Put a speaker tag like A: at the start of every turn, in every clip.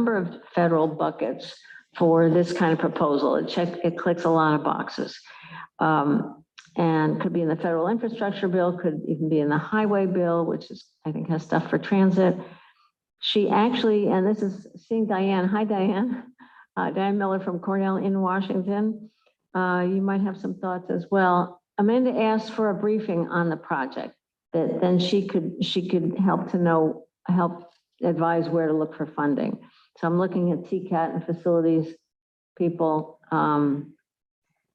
A: number of federal buckets for this kind of proposal. It clicks a lot of boxes. And could be in the federal infrastructure bill, could even be in the highway bill, which is, I think, has stuff for transit. She actually, and this is seeing Diane. Hi, Diane. Diane Miller from Cornell in Washington. You might have some thoughts as well. Amanda asked for a briefing on the project that then she could help advise where to look for funding. So I'm looking at TCAT and facilities people.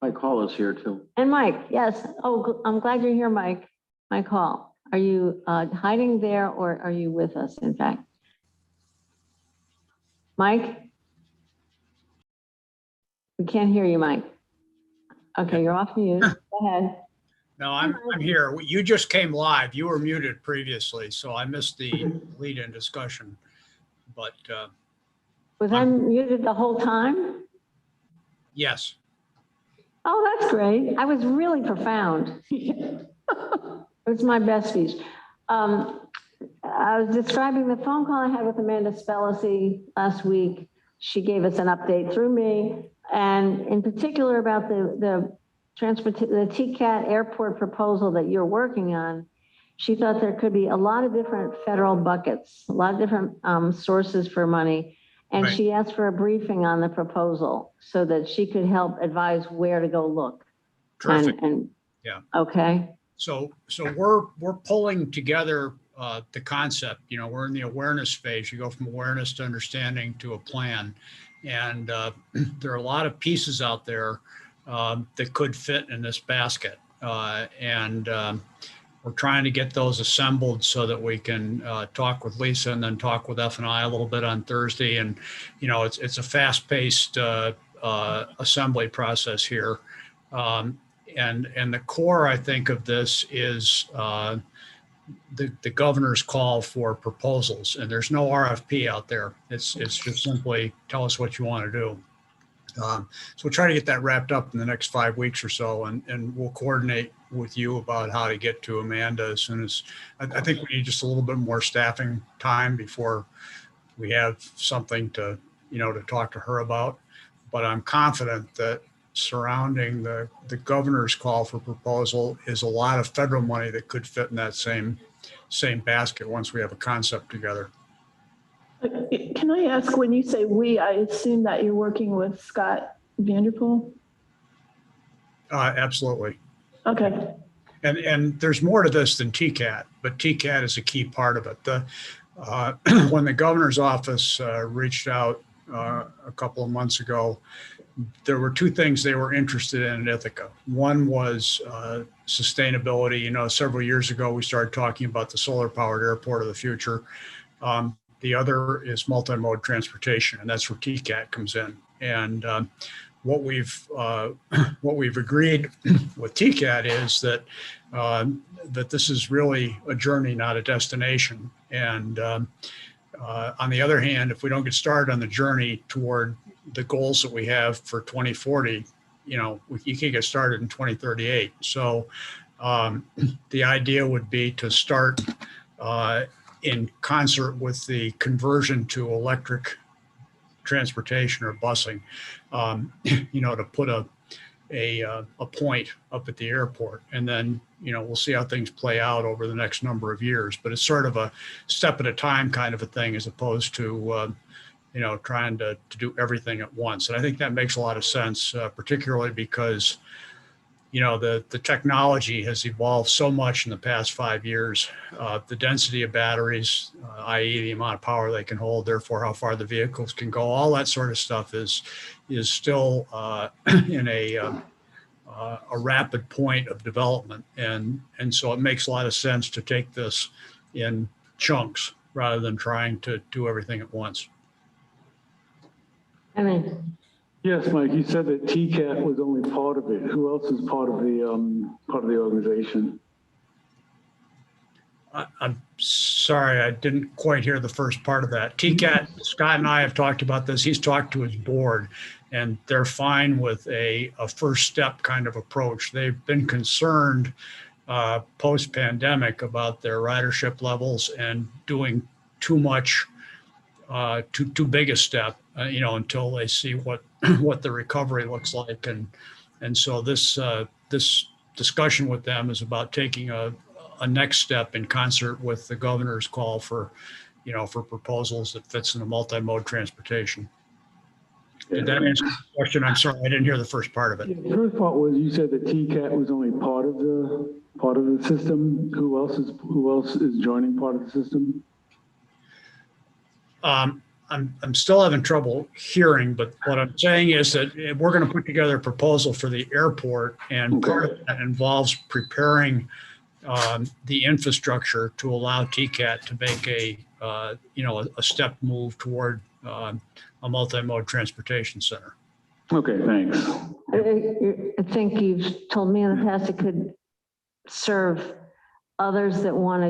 B: Mike Hall is here too.
A: And Mike, yes. Oh, I'm glad you're here, Mike. Mike Hall, are you hiding there or are you with us, in fact? Mike? We can't hear you, Mike. Okay, you're off mute. Go ahead.
C: No, I'm here. You just came live. You were muted previously, so I missed the lead-in discussion. But
A: was I muted the whole time?
C: Yes.
A: Oh, that's great. I was really profound. It's my best speech. I was describing the phone call I had with Amanda Spellacy last week. She gave us an update through me, and in particular about the TCAT airport proposal that you're working on. She thought there could be a lot of different federal buckets, a lot of different sources for money. And right. She asked for a briefing on the proposal so that she could help advise where to go look.
C: Terrific.
A: And
C: yeah.
A: Okay.
C: So we're pulling together the concept. You know, we're in the awareness phase. You go from awareness to understanding to a plan, and there are a lot of pieces out there that could fit in this basket, and we're trying to get those assembled so that we can talk with Lisa and then talk with F&I a little bit on Thursday. And, you know, it's a fast-paced assembly process here. And the core, I think, of this is the governor's call for proposals. And there's no RFP out there. It's just simply tell us what you want to do. So we'll try to get that wrapped up in the next 5 weeks or so, and we'll coordinate with you about how to get to Amanda as soon as, I think we need just a little bit more staffing time before we have something to, you know, to talk to her about. But I'm confident that surrounding the governor's call for proposal is a lot of federal money that could fit in that same basket once we have a concept together.
D: Can I ask, when you say we, I assume that you're working with Scott Vanderpool?
C: Absolutely.
D: Okay.
C: And there's more to this than TCAT, but TCAT is a key part of it. When the governor's office reached out a couple of months ago, there were two things they were interested in Ithaca. One was sustainability. You know, several years ago, we started talking about the solar-powered airport of the future. The other is multi-mode transportation, and that's where TCAT comes in. And what we've agreed with TCAT is that that this is really a journey, not a destination. And on the other hand, if we don't get started on the journey toward the goals that we have for 2040, you know, you can't get started in 2038. So the idea would be to start in concert with the conversion to electric transportation or busing, you know, to put a point up at the airport. And then, you know, we'll see how things play out over the next number of years. But it's sort of a step at a time kind of a thing, as opposed to, you know, trying to do everything at once. And I think that makes a lot of sense, particularly because, you know, the technology has evolved so much in the past 5 years. The density of batteries, i.e. the amount of power they can hold, therefore how far the vehicles can go, all that sort of stuff is still in a rapid point of development. And so it makes a lot of sense to take this in chunks rather than trying to do everything at once.
A: I mean,
B: yes, Mike, you said that TCAT was only part of it. Who else is part of the organization?
C: I'm sorry, I didn't quite hear the first part of that. TCAT, Scott and I have talked about this. He's talked to his board, and they're fine with a first step kind of approach. They've been concerned post-pandemic about their ridership levels and doing too much too big a step, until they see what what the recovery looks like, and so this discussion with them is about taking a next step in concert with the governor's call for for proposals that fits in a multi-mode transportation. Did that answer the question? I'm sorry, I didn't hear the first part of it.
B: Yeah, the first part was you said that TCAT was only part of the system. Who else is joining part of the system?
C: I'm still having trouble hearing, but what I'm saying is that we're going to put together a proposal for the airport, and part of that involves preparing the infrastructure to allow TCAT to make a step move toward a multi-mode transportation center.
B: Okay, thanks.
A: I think you've told me in the past it could serve others that want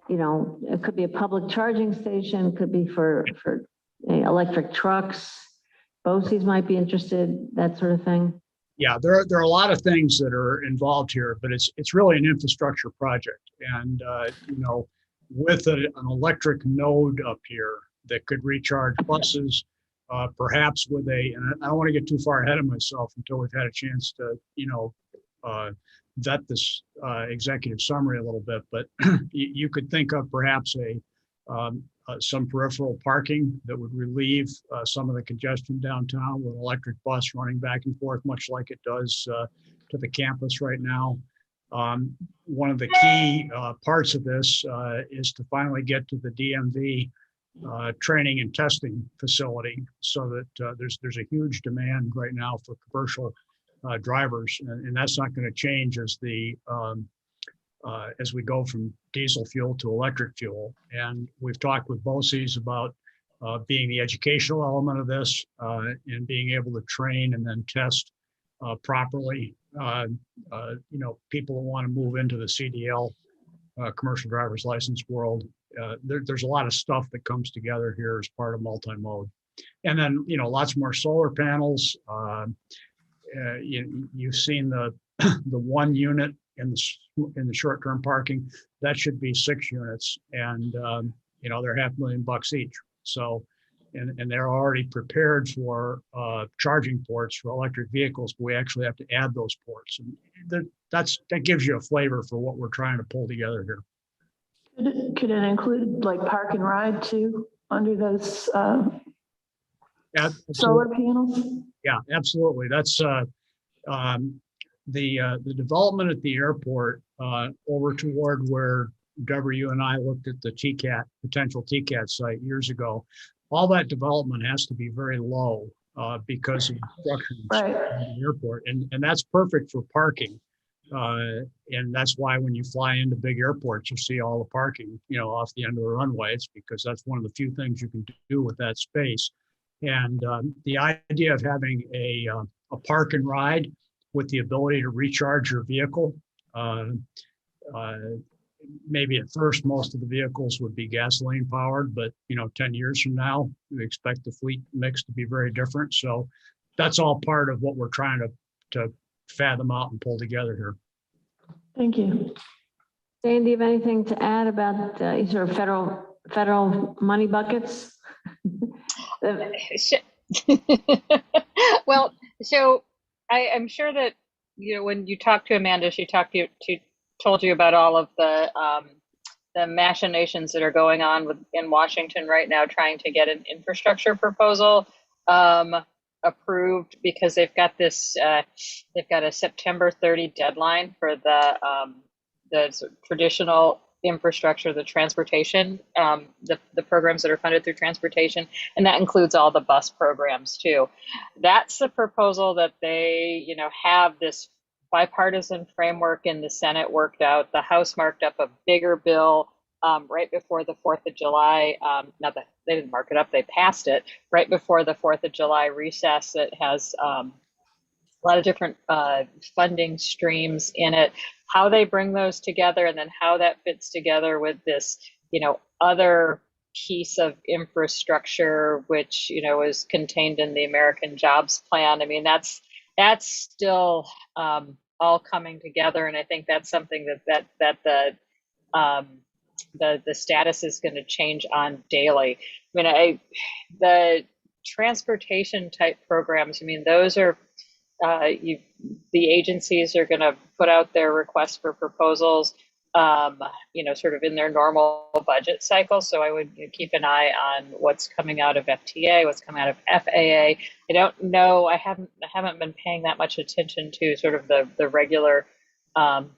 A: to, it could be a public charging station, could be for electric trucks. BOCES might be interested, that sort of thing.
C: Yeah, there are a lot of things that are involved here, but it's really an infrastructure project, and with an electric node up here that could recharge buses, perhaps with and I don't want to get too far ahead of myself until we've had a chance to vet this executive summary a little bit, but you could think of perhaps some peripheral parking that would relieve some of the congestion downtown with an electric bus running back and forth, much like it does to the campus right now. One of the key parts of this is to finally get to the DMV training and testing facility, so that there's a huge demand right now for commercial drivers, and that's not going to change as as we go from diesel fuel to electric fuel. And we've talked with BOCES about being the educational element of this, and being able to train and then test properly. People who want to move into the CDL, commercial driver's license world. There's a lot of stuff that comes together here as part of multi-mode, and then lots more solar panels. You've seen the one unit in the short-term parking. That should be 6 units, and they're $500,000 each. So, and they're already prepared for charging ports for electric vehicles, but we actually have to add those ports, and that gives you a flavor for what we're trying to pull together here.
D: Could it include like park and ride too under those solar panels?
C: Yeah, absolutely. That's the development at the airport over toward where Deborah, you and I looked at the potential TCAT site years ago. All that development has to be very low because of construction at the airport, and that's perfect for parking. And that's why when you fly into big airports, you see all the parking, off the end of the runway. It's because that's one of the few things you can do with that space. And the idea of having a park and ride with the ability to recharge your vehicle, maybe at first most of the vehicles would be gasoline powered, but 10 years from now, we expect the fleet mix to be very different. So that's all part of what we're trying to fathom out and pull together here.
D: Thank you.
A: Dan, do you have anything to add about sort of federal money buckets?
E: Well, so I'm sure that when you talked to Amanda, she told you about all of the machinations that are going on in Washington right now, trying to get an infrastructure proposal approved, because they've got a September 30 deadline for the traditional infrastructure, the transportation, the programs that are funded through transportation, and that includes all the bus programs too. That's the proposal that they, have this bipartisan framework in the Senate worked out. The House marked up a bigger bill right before the 4th of July. Not that they didn't mark it up, they passed it right before the 4th of July recess. That has a lot of different funding streams in it. How they bring those together, and then how that fits together with this, other piece of infrastructure, which, is contained in the American Jobs Plan. I mean, that's still all coming together, and I think that's something that the status is going to change on daily. the transportation type programs, I mean, those are, the agencies are going to put out their requests for proposals, sort of in their normal budget cycle. So I would keep an eye on what's coming out of FTA, what's coming out of FAA. I don't know. I haven't been paying that much attention to sort of the regular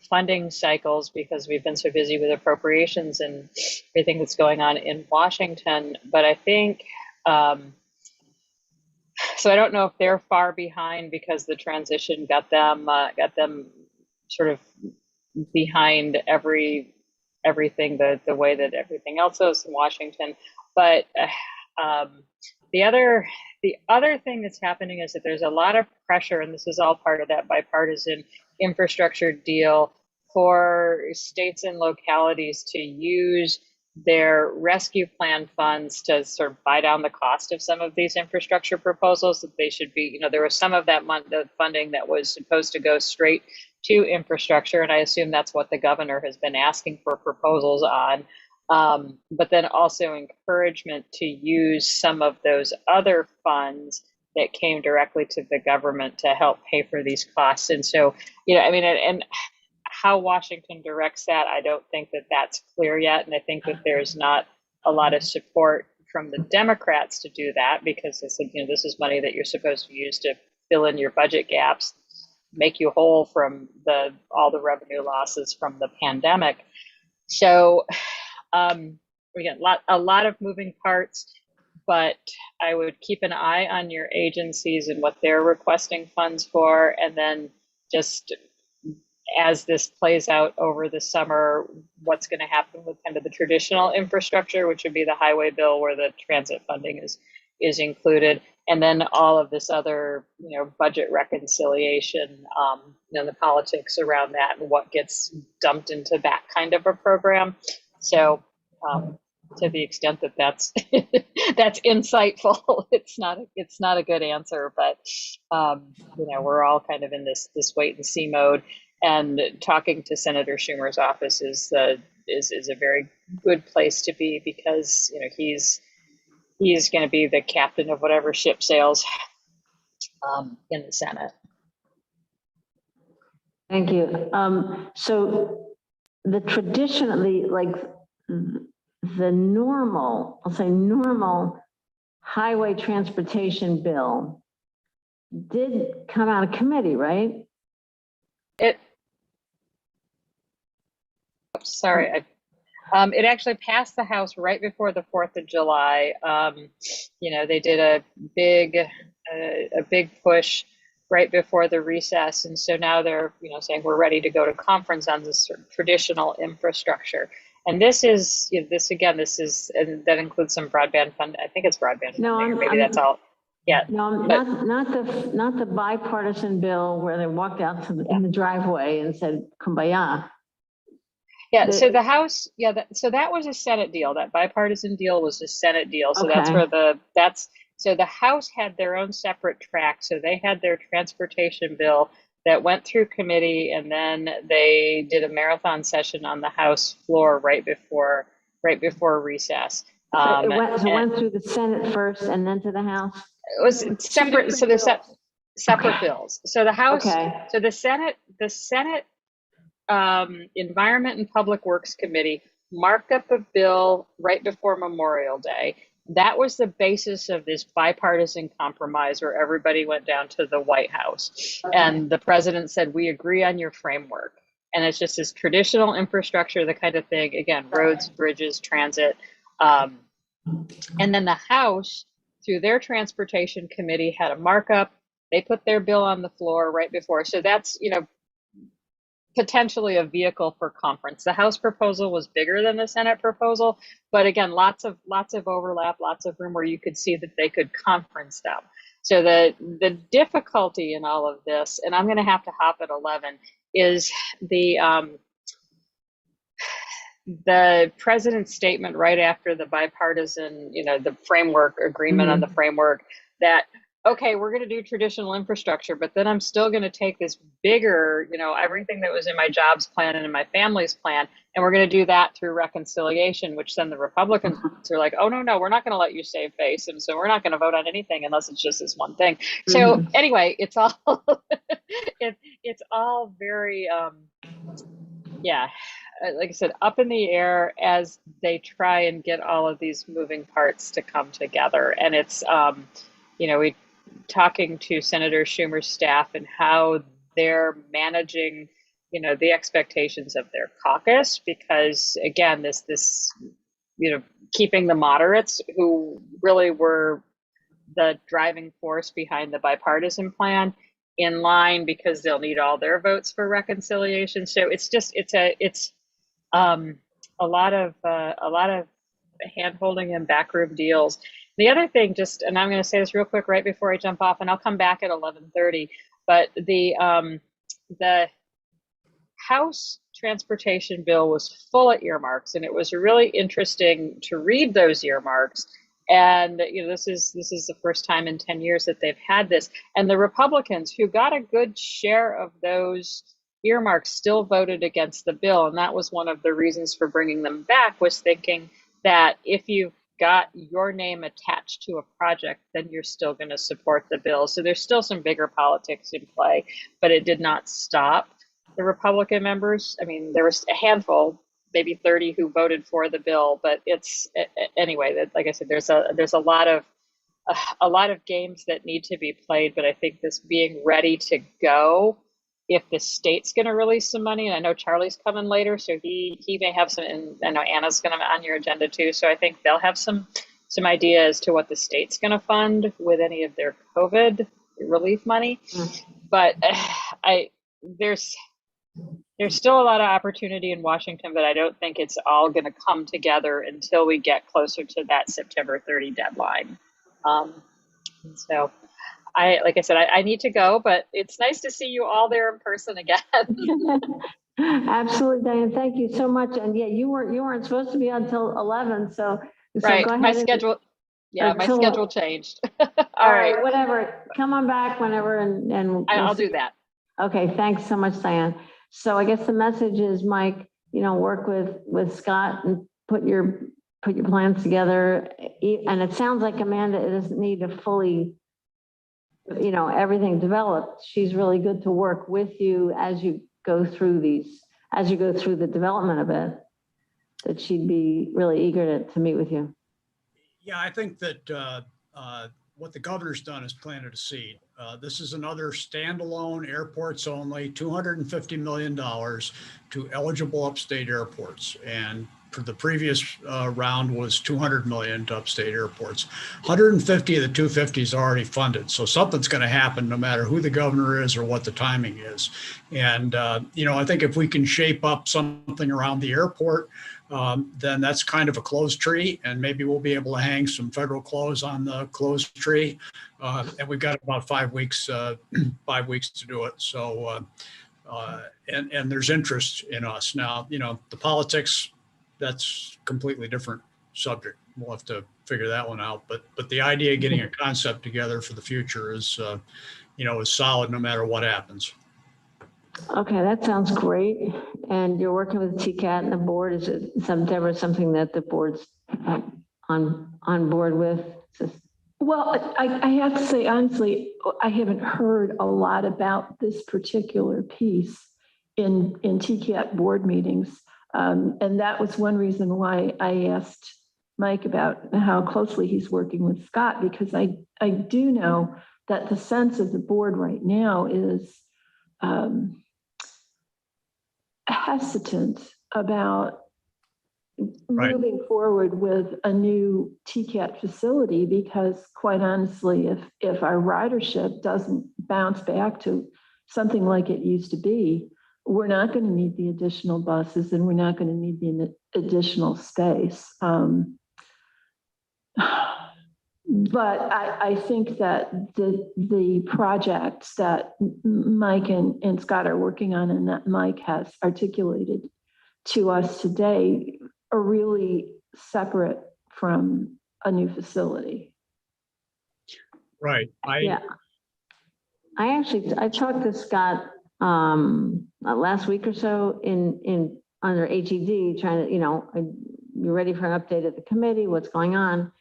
E: funding cycles because we've been so busy with appropriations and everything that's going on in Washington. But I think, so I don't know if they're far behind because the transition got them sort of behind everything the way that everything else is in Washington. But the other thing that's happening is that there's a lot of pressure, and this is all part of that bipartisan infrastructure deal, for states and localities to use their rescue plan funds to sort of buy down the cost of some of these infrastructure proposals. That they should be, there was some of that the funding that was supposed to go straight to infrastructure, and I assume that's what the governor has been asking for proposals on. But then also encouragement to use some of those other funds that came directly to the government to help pay for these costs. And so, and how Washington directs that, I don't think that that's clear yet. And I think that there's not a lot of support from the Democrats to do that because they said, this is money that you're supposed to use to fill in your budget gaps, make you whole from all the revenue losses from the pandemic. So again, a lot of moving parts, but I would keep an eye on your agencies and what they're requesting funds for, and then just as this plays out over the summer, what's going to happen with kind of the traditional infrastructure, which would be the highway bill where the transit funding is included, and then all of this other, budget reconciliation, the politics around that and what gets dumped into that kind of a program. So to the extent that that's that's insightful, it's not a good answer, but we're all kind of in this wait and see mode. And talking to Senator Schumer's office is a very good place to be because he's going to be the captain of whatever ship sails in the Senate.
A: Thank you. So the traditionally, like the normal, I'll say normal highway transportation bill did come out of committee, right?
E: It actually passed the House right before the 4th of July. They did a big push right before the recess, and so now they're saying we're ready to go to conference on this sort of traditional infrastructure. And this is and that includes some broadband fund. I think it's broadband funding, or maybe that's all. Yeah.
A: No, not the bipartisan bill where they walked out in the driveway and said "Kumbaya."
E: Yeah, so the House, so that was a Senate deal. That bipartisan deal was a Senate deal. So
A: Okay.
E: So the House had their own separate track. So they had their transportation bill that went through committee, and then they did a marathon session on the House floor right before recess.
A: It went through the Senate first and then to the House.
E: It was separate. So there's separate bills. So the House,
A: Okay.
E: so the Senate Environment and Public Works Committee marked up a bill right before Memorial Day. That was the basis of this bipartisan compromise where everybody went down to the White House.
A: Okay.
E: And the president said, we agree on your framework. And it's just this traditional infrastructure, the kind of thing, again, roads, bridges, transit. And then the House, through their transportation committee, had a markup. They put their bill on the floor right before. So that's, potentially a vehicle for conference. The House proposal was bigger than the Senate proposal, but again, lots of overlap, lots of room where you could see that they could conference them. So the difficulty in all of this, and I'm going to have to hop at 11, is the president's statement right after the bipartisan, the framework agreement on the framework, that okay, we're going to do traditional infrastructure, but then I'm still going to take this bigger, everything that was in my jobs plan and in my family's plan, and we're going to do that through reconciliation, which then the Republicans are like, oh, no, we're not going to let you save face. And so we're not going to vote on anything unless it's just this one thing. So anyway, it's all, it's all very, like I said, up in the air as they try and get all of these moving parts to come together. And it's, we talking to Senator Schumer's staff and how they're managing, the expectations of their caucus, because again, this, keeping the moderates who really were the driving force behind the bipartisan plan in line, because they'll need all their votes for reconciliation. So it's a lot of hand holding and backroom deals. The other thing, and I'm going to say this real quick right before I jump off, and I'll come back at 11:30. But the House transportation bill was full of earmarks, and it was really interesting to read those earmarks. And this is the first time in 10 years that they've had this. And the Republicans, who got a good share of those earmarks, still voted against the bill. And that was one of the reasons for bringing them back, was thinking that if you've got your name attached to a project, then you're still going to support the bill. So there's still some bigger politics in play, but it did not stop the Republican members. I mean, there was a handful, maybe 30, who voted for the bill, but it's anyway. Like I said, there's a lot of games that need to be played. But I think this being ready to go, if the state's going to release some money, and I know Charlie's coming later, so he may have some, and I know Anna's going to be on your agenda too. So I think they'll have some idea as to what the state's going to fund with any of their COVID relief money. But there's still a lot of opportunity in Washington, but I don't think it's all going to come together until we get closer to that September 30 deadline. So like I said, I need to go, but it's nice to see you all there in person again.
A: Absolutely, Diane. Thank you so much. And yeah, you weren't supposed to be until 11. So
E: Right.
A: Go ahead.
E: My schedule changed.
A: All right. Whatever. Come on back whenever, and
E: I'll do that.
A: Okay. Thanks so much, Diane. So I guess the message is, Mike, work with Scott and put your plans together. And it sounds like Amanda doesn't need to fully, everything developed. She's really good to work with you as you go through the development of it, that she'd be really eager to meet with you.
C: Yeah, I think that what the governor's done is planted a seed. This is another standalone, airports only, $250 million to eligible upstate airports. And for the previous round was 200 million to upstate airports. 150 of the 250 is already funded. So something's going to happen no matter who the governor is or what the timing is. And, I think if we can shape up something around the airport, then that's kind of a closed tree, and maybe we'll be able to hang some federal clothes on the closed tree. And we've got about 5 weeks to do it. So, and there's interest in us now. The politics, that's completely different subject. We'll have to figure that one out. But the idea of getting a concept together for the future is, is solid no matter what happens.
A: Okay, that sounds great. And you're working with TCAT and the board. Is it something that the board's on board with?
D: Well, I have to say, honestly, I haven't heard a lot about this particular piece in TCAT board meetings. And that was one reason why I asked Mike about how closely he's working with Scott, because I do know that the sense of the board right now is hesitant about moving forward with a new TCAT facility, because quite honestly, if our ridership doesn't bounce back to something like it used to be, we're not going to need the additional buses, and we're not going to need the additional space. But I think that the projects that Mike and Scott are working on, and that Mike has articulated to us today, are really separate from a new facility.
C: Right.
A: Yeah. I talked to Scott last week or so under HED, trying to, you're ready for an update at the committee, what's going on.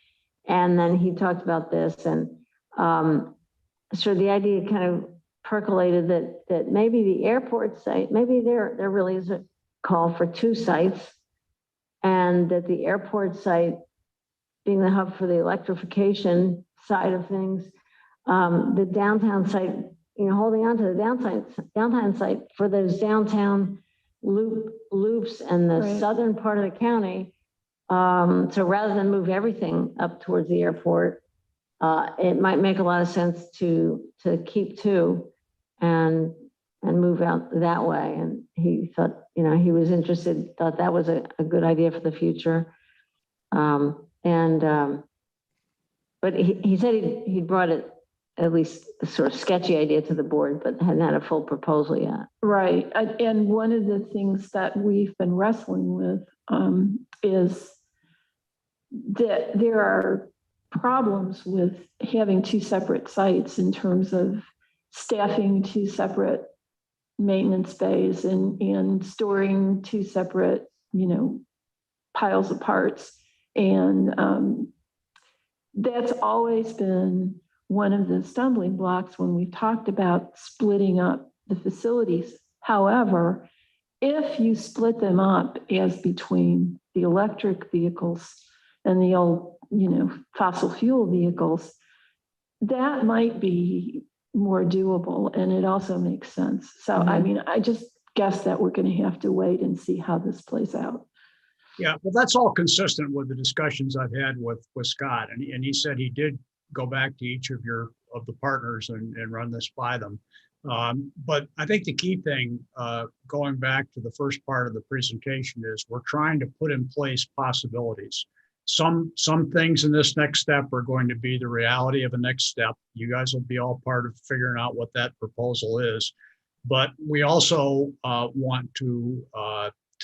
A: And then he talked about this, and so the idea kind of percolated that maybe the airport site, maybe there really is a call for 2 sites, and that the airport site being the hub for the electrification side of things, the downtown site, holding on to the downtown site for those downtown loops and the
D: Right.
A: southern part of the county. So rather than move everything up towards the airport, it might make a lot of sense to keep 2 and move out that way. And he thought, he was interested, thought that was a good idea for the future. But he said he brought it, at least a sort of sketchy idea, to the board, but hadn't had a full proposal yet.
D: Right. And one of the things that we've been wrestling with is that there are problems with having 2 separate sites in terms of staffing 2 separate maintenance bays and storing 2 separate, piles of parts. And that's always been one of the stumbling blocks when we've talked about splitting up the facilities. However, if you split them up as between the electric vehicles and the old, fossil fuel vehicles, that might be more doable, and it also makes sense. So, I mean, I just guess that we're going to have to wait and see how this plays out.
C: Yeah, well, that's all consistent with the discussions I've had with Scott, and he said he did go back to each of the partners and run this by them. But I think the key thing, going back to the first part of the presentation, is we're trying to put in place possibilities. Some things in this next step are going to be the reality of a next step. You guys will be all part of figuring out what that proposal is. But we also want to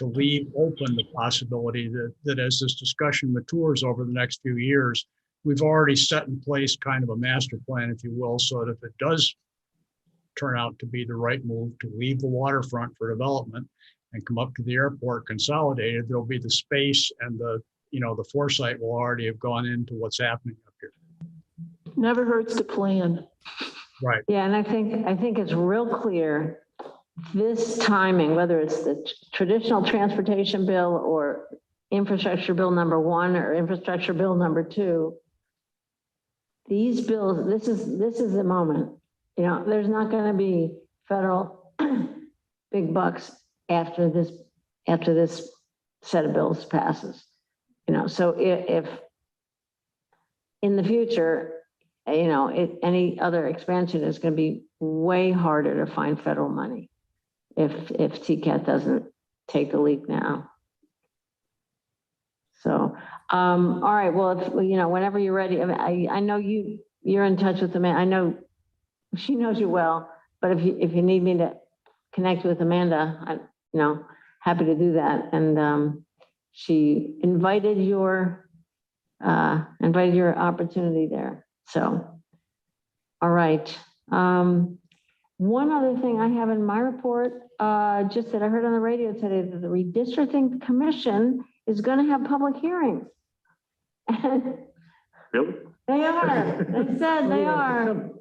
C: leave open the possibility that as this discussion matures over the next few years, we've already set in place kind of a master plan, if you will, so that if it does turn out to be the right move to leave the waterfront for development and come up to the airport consolidated, there'll be the space, and the foresight will already have gone into what's happening up here.
D: Never hurts to plan.
C: Right.
A: Yeah, and I think it's real clear this timing, whether it's the traditional transportation bill or infrastructure bill number 1 or infrastructure bill number 2, these bills, this is the moment. There's not going to be federal big bucks after this set of bills passes. So if in the future, any other expansion is going to be way harder to find federal money if TCAT doesn't take the leap now. So, all right. Well, if, whenever you're ready, I know you're in touch with Amanda. I know she knows you well, but if you need me to connect with Amanda, happy to do that. And she invited your opportunity there. So, all right. One other thing I have in my report, just that I heard on the radio today, that the Redistricting Commission is going to have public hearings.
F: Really?
A: They are. They said they are.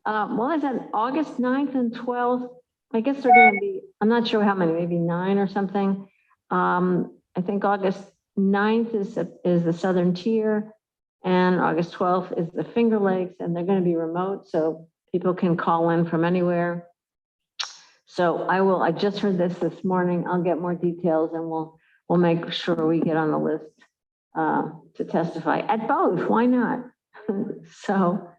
A: Well, I said August 9th and 12th. I guess they're going to be, I'm not sure how many, maybe 9 or something. I think August 9th is the Southern Tier, and August 12th is the Finger Lakes, and they're going to be remote, so people can call in from anywhere. So I just heard this morning. I'll get more details, and we'll make sure we get on the list to testify at both. Why not? So,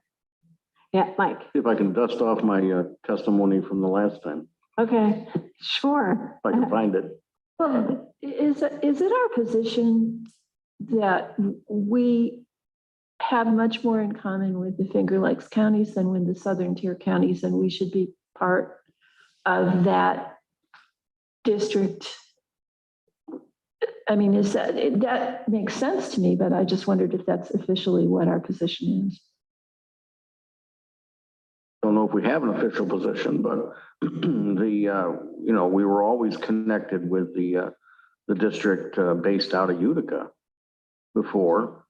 A: yeah, Mike.
F: See if I can dust off my testimony from the last time,
A: Okay, sure.
F: if I can find it.
D: Well, is it our position that we have much more in common with the Finger Lakes counties than with the Southern Tier counties, and we should be part of that district? I mean, that makes sense to me, but I just wondered if that's officially what our position is.
F: have an official position, but we were always connected with the district based out of Utica before,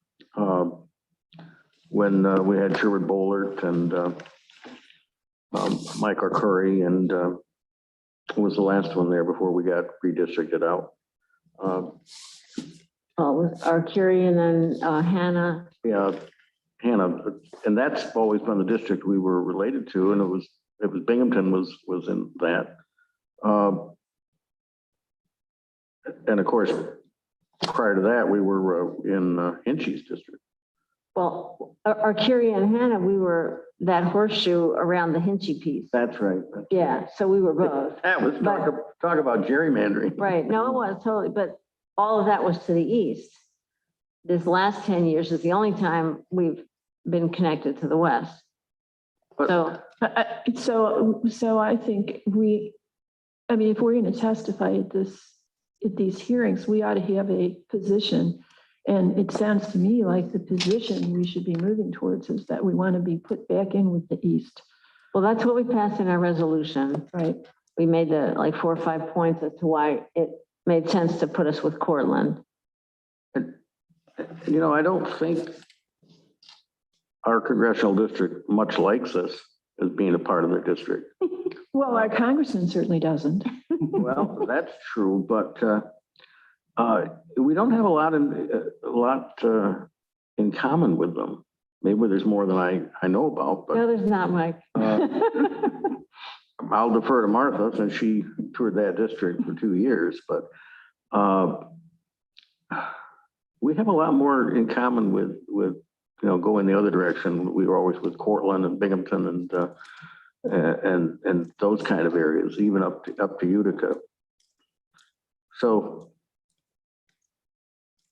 F: when we had Sherwood Bollert and Mike Arcuri, and who was the last one there before we got redistricted out?
A: With Arcuri and then Hannah.
F: Yeah, Hannah, and that's always been the district we were related to, and it was Binghamton was in that. And of course, prior to that, we were in Hinchy's district.
A: Well, Arcuri and Hannah, we were that horseshoe around the Hinchy piece.
F: That's right.
A: Yeah, so we were both.
F: That was talk about gerrymandering.
A: Right, no, it was totally, but all of that was to the east. This last 10 years is the only time we've been connected to the west. So,
D: So I think if we're going to testify at these hearings, we ought to have a position. And it sounds to me like the position we should be moving towards is that we want to be put back in with the East.
A: well, that's what we passed in our resolution.
D: Right.
A: We made the 4 or 5 points as to why it made sense to put us with Cortland.
F: I don't think our congressional district much likes us as being a part of their district.
D: Well, our congressman certainly doesn't.
F: Well, that's true, but we don't have a lot in common with them. Maybe there's more than I know about, but
A: No, there's not, Mike.
F: I'll defer to Martha since she toured that district for 2 years, but we have a lot more in common with going the other direction. We were always with Cortland and Binghamton and those kind of areas, even up to Utica. So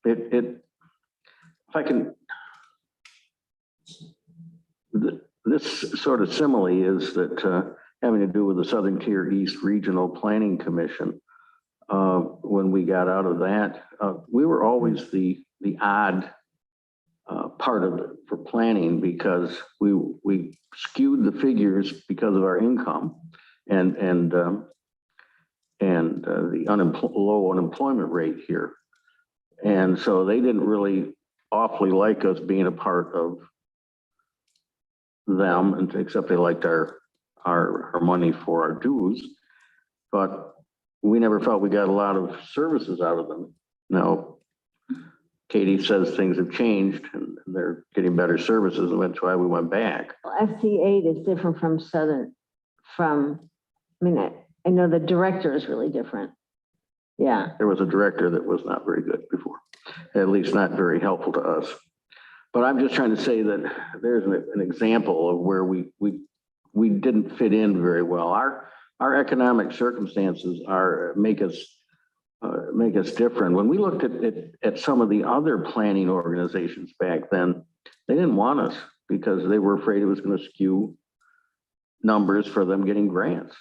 F: if I can, this sort of simile is that having to do with the Southern Tier East Regional Planning Commission. When we got out of that, we were always the odd part of it for planning because we skewed the figures because of our income and the low unemployment rate here. And so they didn't really awfully like us being a part of them, and except they liked our money for our dues, but we never felt we got a lot of services out of them. Now, Katie says things have changed and they're getting better services, and that's why we went back.
A: SC8 is different from I know the director is really different. Yeah.
F: There was a director that was not very good before, at least not very helpful to us. But I'm just trying to say that there's an example of where we didn't fit in very well. Our economic circumstances make us different. When we looked at some of the other planning organizations back then, they didn't want us because they were afraid it was going to skew numbers for them getting grants.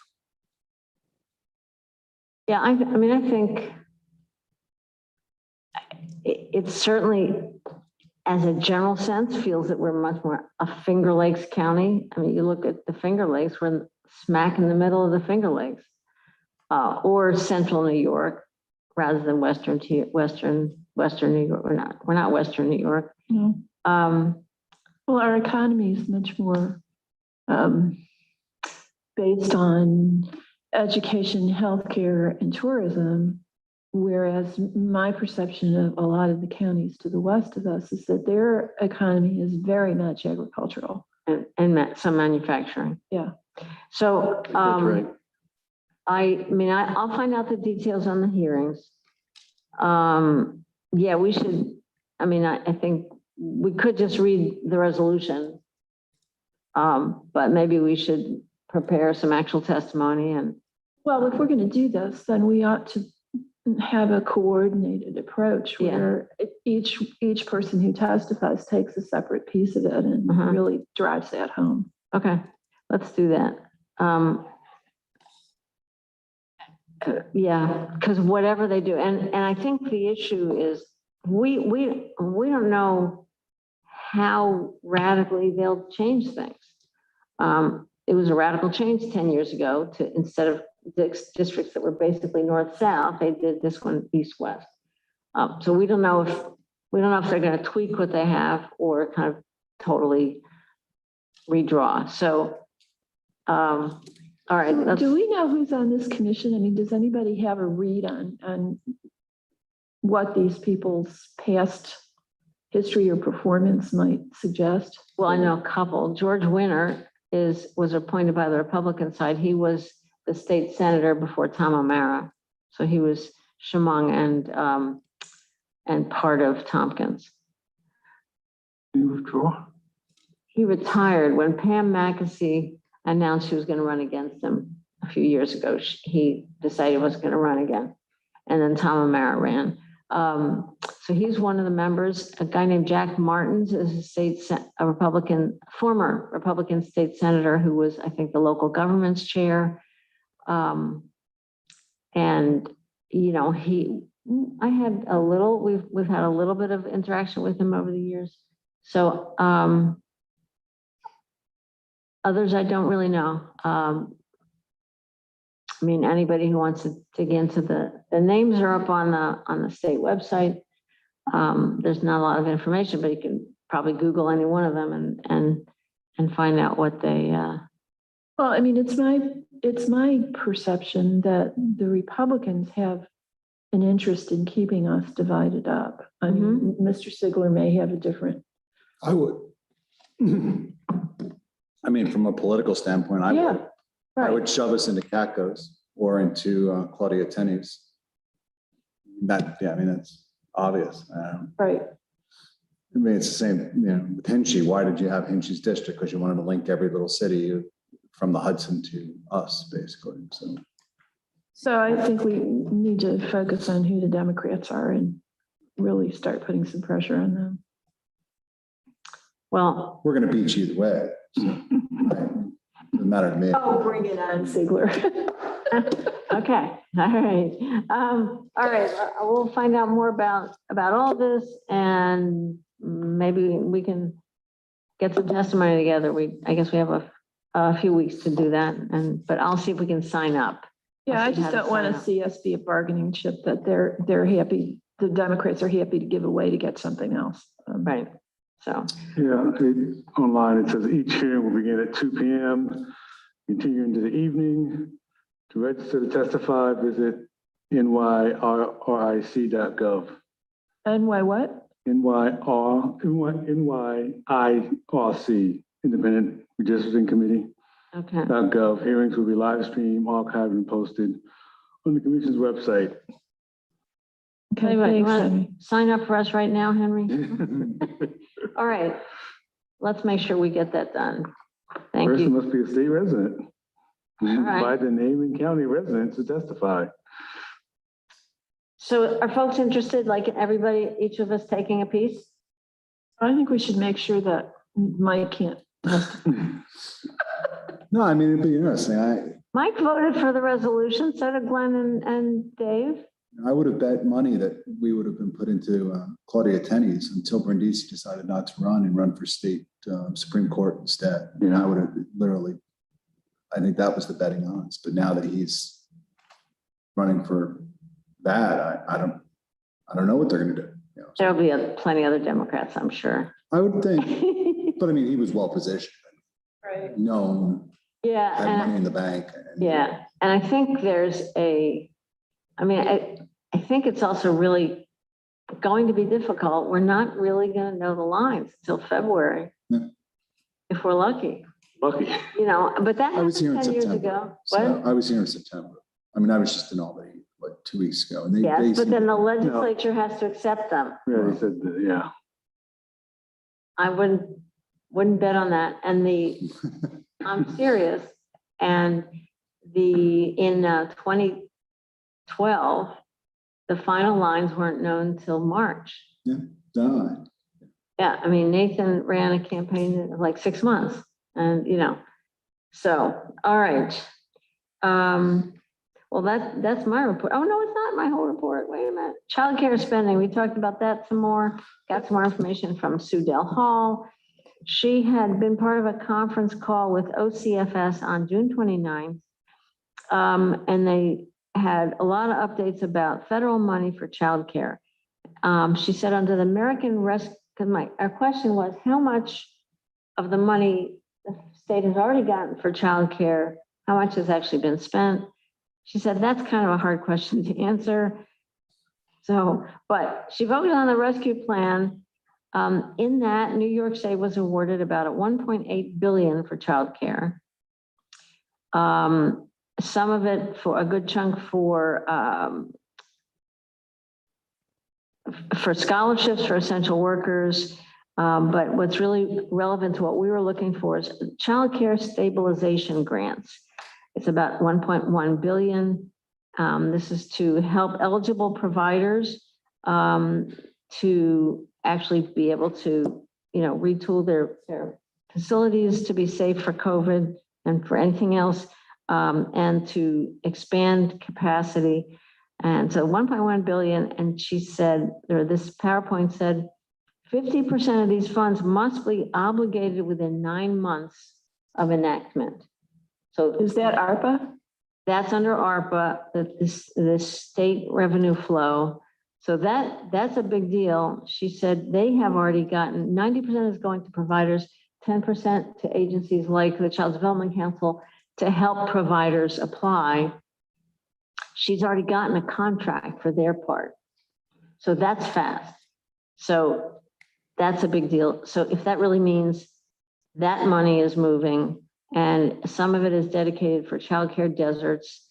A: Yeah, I think it's certainly, as a general sense, feels that we're much more a Finger Lakes County. I mean, you look at the Finger Lakes, we're smack in the middle of the Finger Lakes, or Central New York, rather than Western New York. We're not Western New York.
D: No. Well, our economy is much more based on education, healthcare, and tourism, whereas my perception of a lot of the counties to the west of us is that their economy is very much agricultural.
A: And some manufacturing.
D: Yeah.
A: So
F: That's right.
A: I'll find out the details on the hearings. Yeah, we should, I think we could just read the resolution. But maybe we should prepare some actual testimony and.
D: Well, if we're going to do this, then we ought to have a coordinated approach where each person who testifies takes a separate piece of it and really drives that home.
A: Okay, let's do that. Yeah, because whatever they do, and I think the issue is we don't know how radically they'll change things. it was a radical change 10 years ago to, instead of districts that were basically north-south, they did this one east-west. So we don't know if they're going to tweak what they have or kind of totally redraw. So, all right.
D: Do we know who's on this commission? I mean, does anybody have a read on what these people's past history or performance might suggest?
A: Well, I know a couple. George Winter was appointed by the Republican side. He was the state senator before Tom O'Mara. So he was Chemung and part of Tompkins.
B: You withdraw?
A: He retired when Pam McAsee announced she was going to run against him a few years ago. He decided he wasn't going to run again. And then Tom O'Mara ran. So he's one of the members. A guy named Jack Martins is a former Republican state senator who was, I think, the local government's chair. And, you know, we've had a little bit of interaction with him over the years. So, others I don't really know. I mean, anybody who wants to dig into the names are up on the state website. There's not a lot of information, but you can probably Google any one of them and find out what they.
D: Well, I mean, it's my perception that the Republicans have an interest in keeping us divided up. I mean, Mr. Sigler may have a different.
G: I would. I mean, from a political standpoint, I would.
D: Right.
G: I would shove us into Catco's or into Claudia Tenney's. I mean, that's obvious.
D: Right.
G: I mean, it's the same, you know, with Hinchy. Why did you have Hinchy's district? Because you wanted to link every little city from the Hudson to us, basically.
D: So I think we need to focus on who the Democrats are and really start putting some pressure on them.
A: Well,
G: we're going to beat you either way. So, doesn't matter to me.
D: Oh, bring it on, Sigler.
A: okay. All right. We'll find out more about all this, and maybe we can get some testimony together. I guess we have a few weeks to do that, but I'll see if we can sign up.
D: Yeah, I just don't want to see us be a bargaining chip that they're happy. The Democrats are happy to give away to get something else.
A: Right. So.
B: Yeah, online it says each hearing will begin at 2 p.m. Continue into the evening. To register to testify, visit nyrc.gov.
D: NY what?
B: NYIRC, Independent Redistricting Committee.
A: Okay.
B: .gov. Hearings will be live streamed, archived, and posted on the commission's website.
A: Okay, you want to sign up for us right now, Henry? All right. Let's make sure we get that done. Thank you.
B: Person must be a state resident.
A: right.
B: By the name and county residents to testify.
A: So are folks interested, like everybody, each of us taking a piece?
D: I think we should make sure that Mike can't.
G: No, I mean, it'd be interesting.
A: Mike voted for the resolution, so did Glenn and Dave.
G: I would have bet money that we would have been put into Claudia Tenney's until Brindisi decided not to run and run for state Supreme Court instead. I mean, I would have literally, I think that was the betting odds. But now that he's running for that, I don't know what they're going to do. You know, so
A: There'll be plenty other Democrats, I'm sure.
G: I would think, but I mean, he was well positioned,
D: Right.
G: known,
A: Yeah.
G: had money in the bank.
A: Yeah, and I think I think it's also really going to be difficult. We're not really going to know the lines until February, if we're lucky.
B: Lucky.
A: You know, but that
G: I was here in
A: happened 10 years
G: September.
A: ago.
G: So
A: What?
G: I was here in September. I mean, I was just in Albany, 2 weeks ago. And
A: Yes, but then the
G: seemed-
A: legislature has to accept them.
B: Yeah, they said that, yeah.
A: I wouldn't bet on that. And I'm serious. And in 2012, the final lines weren't known till March.
G: Done.
A: Yeah, I mean, Nathan ran a campaign in like 6 months and, so, all right. Well, that's my report. Oh, no, it's not my whole report. Wait a minute. Childcare spending, we talked about that some more. Got some more information from Sue Del Hall. She had been part of a conference call with OCFS on June 29th. And they had a lot of updates about federal money for childcare. She said under the American Rescue, because our question was, how much of the money the state has already gotten for childcare, how much has actually been spent? She said, that's kind of a hard question to answer. So, but she focused on the rescue plan. In that, New York State was awarded about a $1.8 billion for childcare. Some of it, for a good chunk, for scholarships for essential workers. But what's really relevant to what we were looking for is childcare stabilization grants. It's about 1.1 billion. This is to help eligible providers to actually be able to, retool their facilities to be safe for COVID and for anything else, and to expand capacity. And so 1.1 billion. And she said, or this PowerPoint said, 50% of these funds must be obligated within 9 months of enactment. So
D: Is that ARPA?
A: that's under ARPA, this state revenue flow. So that's a big deal. She said they have already gotten 90% is going to providers, 10% to agencies like the Child Development Council to help providers apply. She's already gotten a contract for their part. So that's fast. So that's a big deal. So if that really means that money is moving and some of it is dedicated for childcare deserts.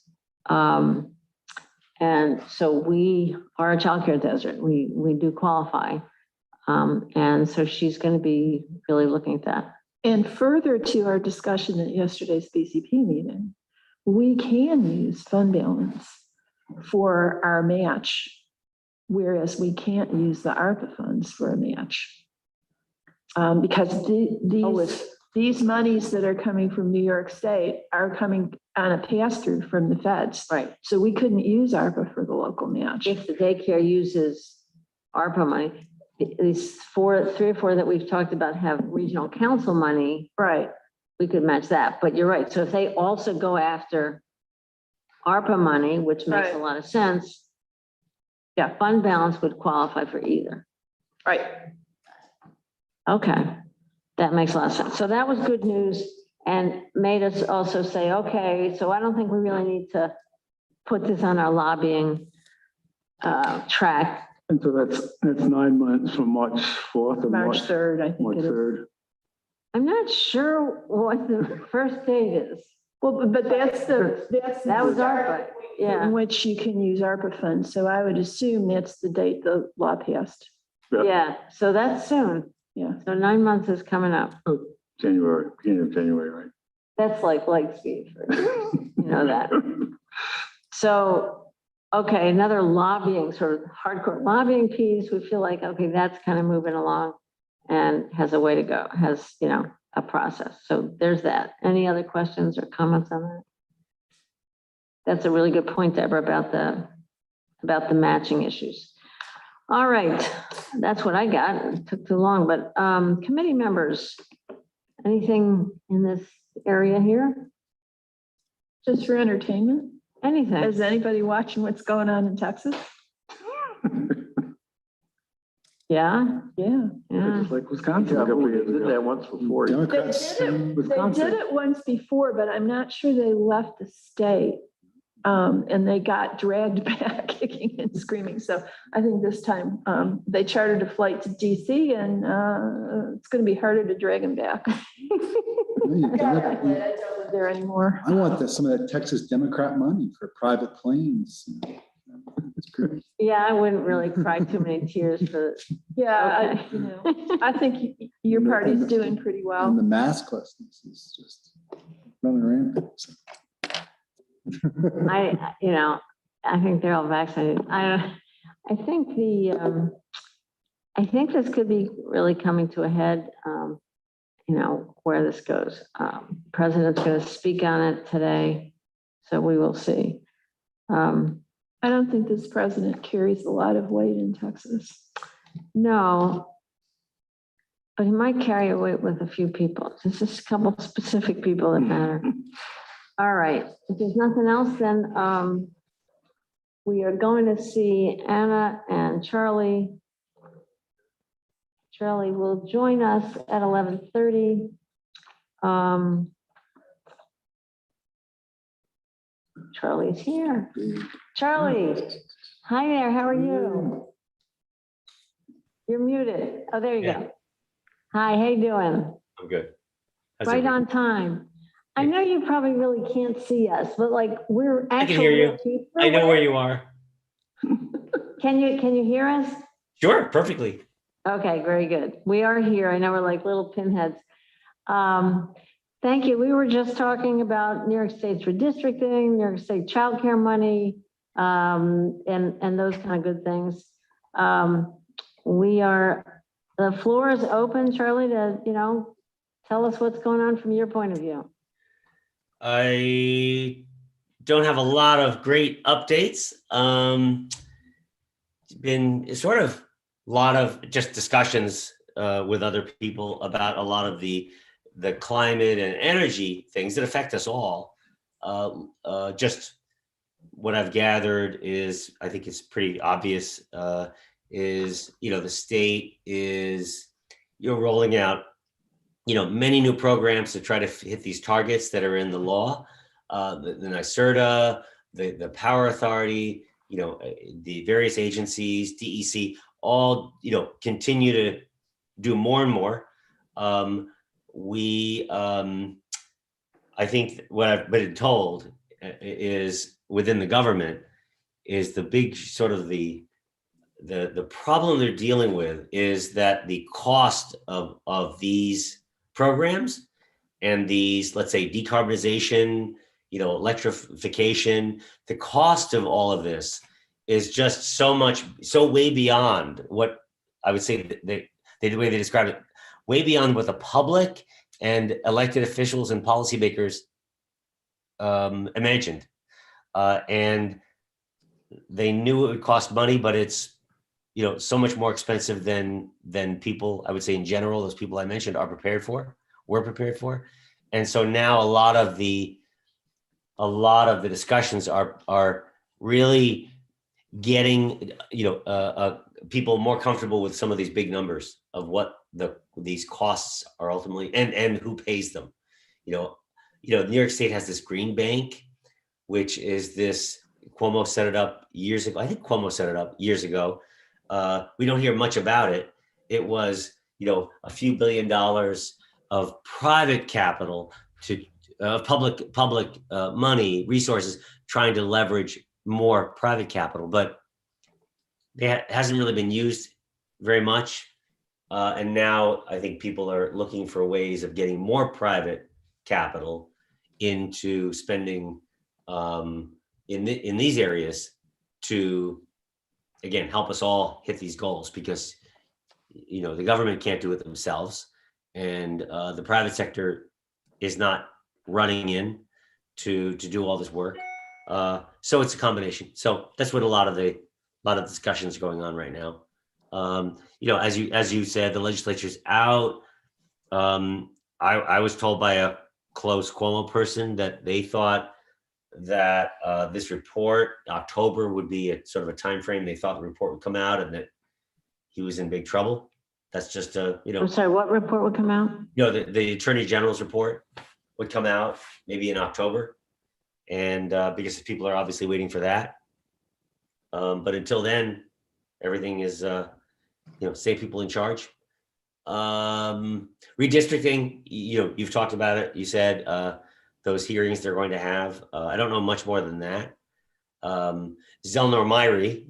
A: And so we are a childcare desert. We do qualify. And so she's going to be really looking at that.
D: And further to our discussion at yesterday's BCP meeting, we can use fund balance for our match, whereas we can't use the ARPA funds for a match. Because these monies that are coming from New York State are coming on a pass-through from the feds.
A: Right.
D: So we couldn't use ARPA for the local match.
A: If the daycare uses ARPA money, these three or four that we've talked about have regional council money.
D: Right.
A: We could match that, but you're right. So if they also go after ARPA money, which makes
D: Right.
A: a lot of sense, yeah, fund balance would qualify for either.
D: Right.
A: Okay, that makes a lot of sense. So that was good news and made us also say, okay, so I don't think we really need to put this on our lobbying track.
B: And so that's 9 months from March 4th or
D: March 3rd, I think
B: March
D: it is.
B: 3rd.
A: I'm not sure what the first date is.
D: Well, but that's
A: That was ARPA, yeah.
D: in which you can use ARPA funds. So I would assume that's the date the law passed.
A: Yeah, so that's soon.
D: Yeah.
A: So 9 months is coming up.
B: January, beginning of January, right?
A: That's like light speed, you know that. So, okay, another lobbying, sort of hardcore lobbying piece, we feel like, okay, that's kind of moving along and has a way to go, has, a process. So there's that. Any other questions or comments on that? That's a really good point, Deborah, about the matching issues. All right, that's what I got. It took too long, but committee members, anything in this area here?
D: Just for entertainment?
A: Anything?
D: Is anybody watching what's going on in Texas?
A: Yeah,
D: Yeah.
A: yeah.
B: Just like Wisconsin a
F: Yeah,
B: couple
F: we
B: years
F: did
B: ago.
F: that once before.
D: They
G: Democrats.
D: did it once before, but I'm not sure they left the state. And they got dragged back kicking and screaming. So I think this time they chartered a flight to DC and it's going to be harder to drag them back.
G: You've done it.
D: I don't live there anymore.
G: I want some of that Texas Democrat money for private planes. It's great.
A: Yeah, I wouldn't really cry too many tears for,
D: Yeah,
A: okay.
D: I think your party's doing pretty
G: And
D: well.
G: the masklessness is just running rampant.
A: I think they're all vaccinated. I think I think this could be really coming to a head, where this goes. President's going to speak on it today, so we will see.
D: I don't think this president carries a lot of weight in Texas.
A: No. but he might carry a weight with a few people. There's just a couple specific people that matter. All right, if there's nothing else, then we are going to see Anna and Charlie. Charlie will join us at 11:30. Charlie's here. Charlie, hi there, how are you? You're muted. Oh, there you go. Hi, how you doing?
H: I'm good. How's
A: Right
H: everything?
A: on time. I know you probably really can't see us, but like we're
H: I
A: actually.
H: can hear you. I know where you are.
A: Can you hear us?
H: Sure, perfectly.
A: Okay, very good. We are here. I know we're like little pinheads. Thank you. We were just talking about New York State's redistricting, New York State childcare money, and those kind of good things. The floor is open, Charlie, to, tell us what's going on from your point of view.
H: I don't have a lot of great updates. It's been sort of a lot of just discussions with other people about a lot of the climate and energy things that affect us all. Just what I've gathered is, I think it's pretty obvious, is, the state is, rolling out, many new programs to try to hit these targets that are in the law. The NYSERDA, the Power Authority, the various agencies, DEC, all, continue to do more and more. I think what I've been told is within the government is the big sort of the problem they're dealing with is that the cost of these programs and these, let's say, decarbonization, electrification, the cost of all of this is just so way beyond what I would say the way they describe it, way beyond what the public and elected officials and policymakers imagined. And they knew it would cost money, but it's, so much more expensive than people, I would say in general, those people I mentioned were prepared for. And so now a lot of the discussions are really getting, people more comfortable with some of these big numbers of what these costs are ultimately and who pays them. New York State has this green bank, which is this, Cuomo set it up years ago. I think Cuomo set it up years ago. We don't hear much about it. It was, a few $1 billion of private capital to public money, resources, trying to leverage more private capital, but it hasn't really been used very much. And now I think people are looking for ways of getting more private capital into spending in these areas to, again, help us all hit these goals, because the government can't do it themselves, and the private sector is not running in to do all this work. So it's a combination. So that's what a lot of discussions are going on right now. As you said, the legislature's out. I was told by a close Cuomo person that they thought that this report, October, would be a sort of a time frame. They thought the report would come out and that he was in big trouble. That's just
A: I'm sorry, what report would come out?
H: The Attorney General's report would come out maybe in October, and because people are obviously waiting for that. But until then, everything is save people in charge. Redistricting, you've talked about it. You said those hearings they're going to have. I don't know much more than that. Zelnor Myrie,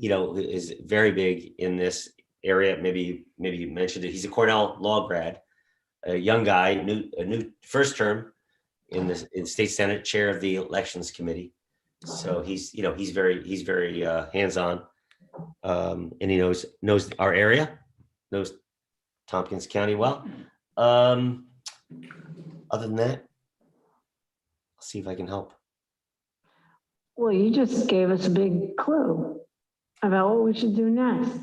H: is very big in this area. Maybe you mentioned it. He's a Cornell law grad, a young guy, a new first term in state Senate, chair of the elections committee. So he's very hands-on, and he knows our area, knows Tompkins County well. Other than that, I'll see if I can help.
A: Well, you just gave us a big clue about what we should do next.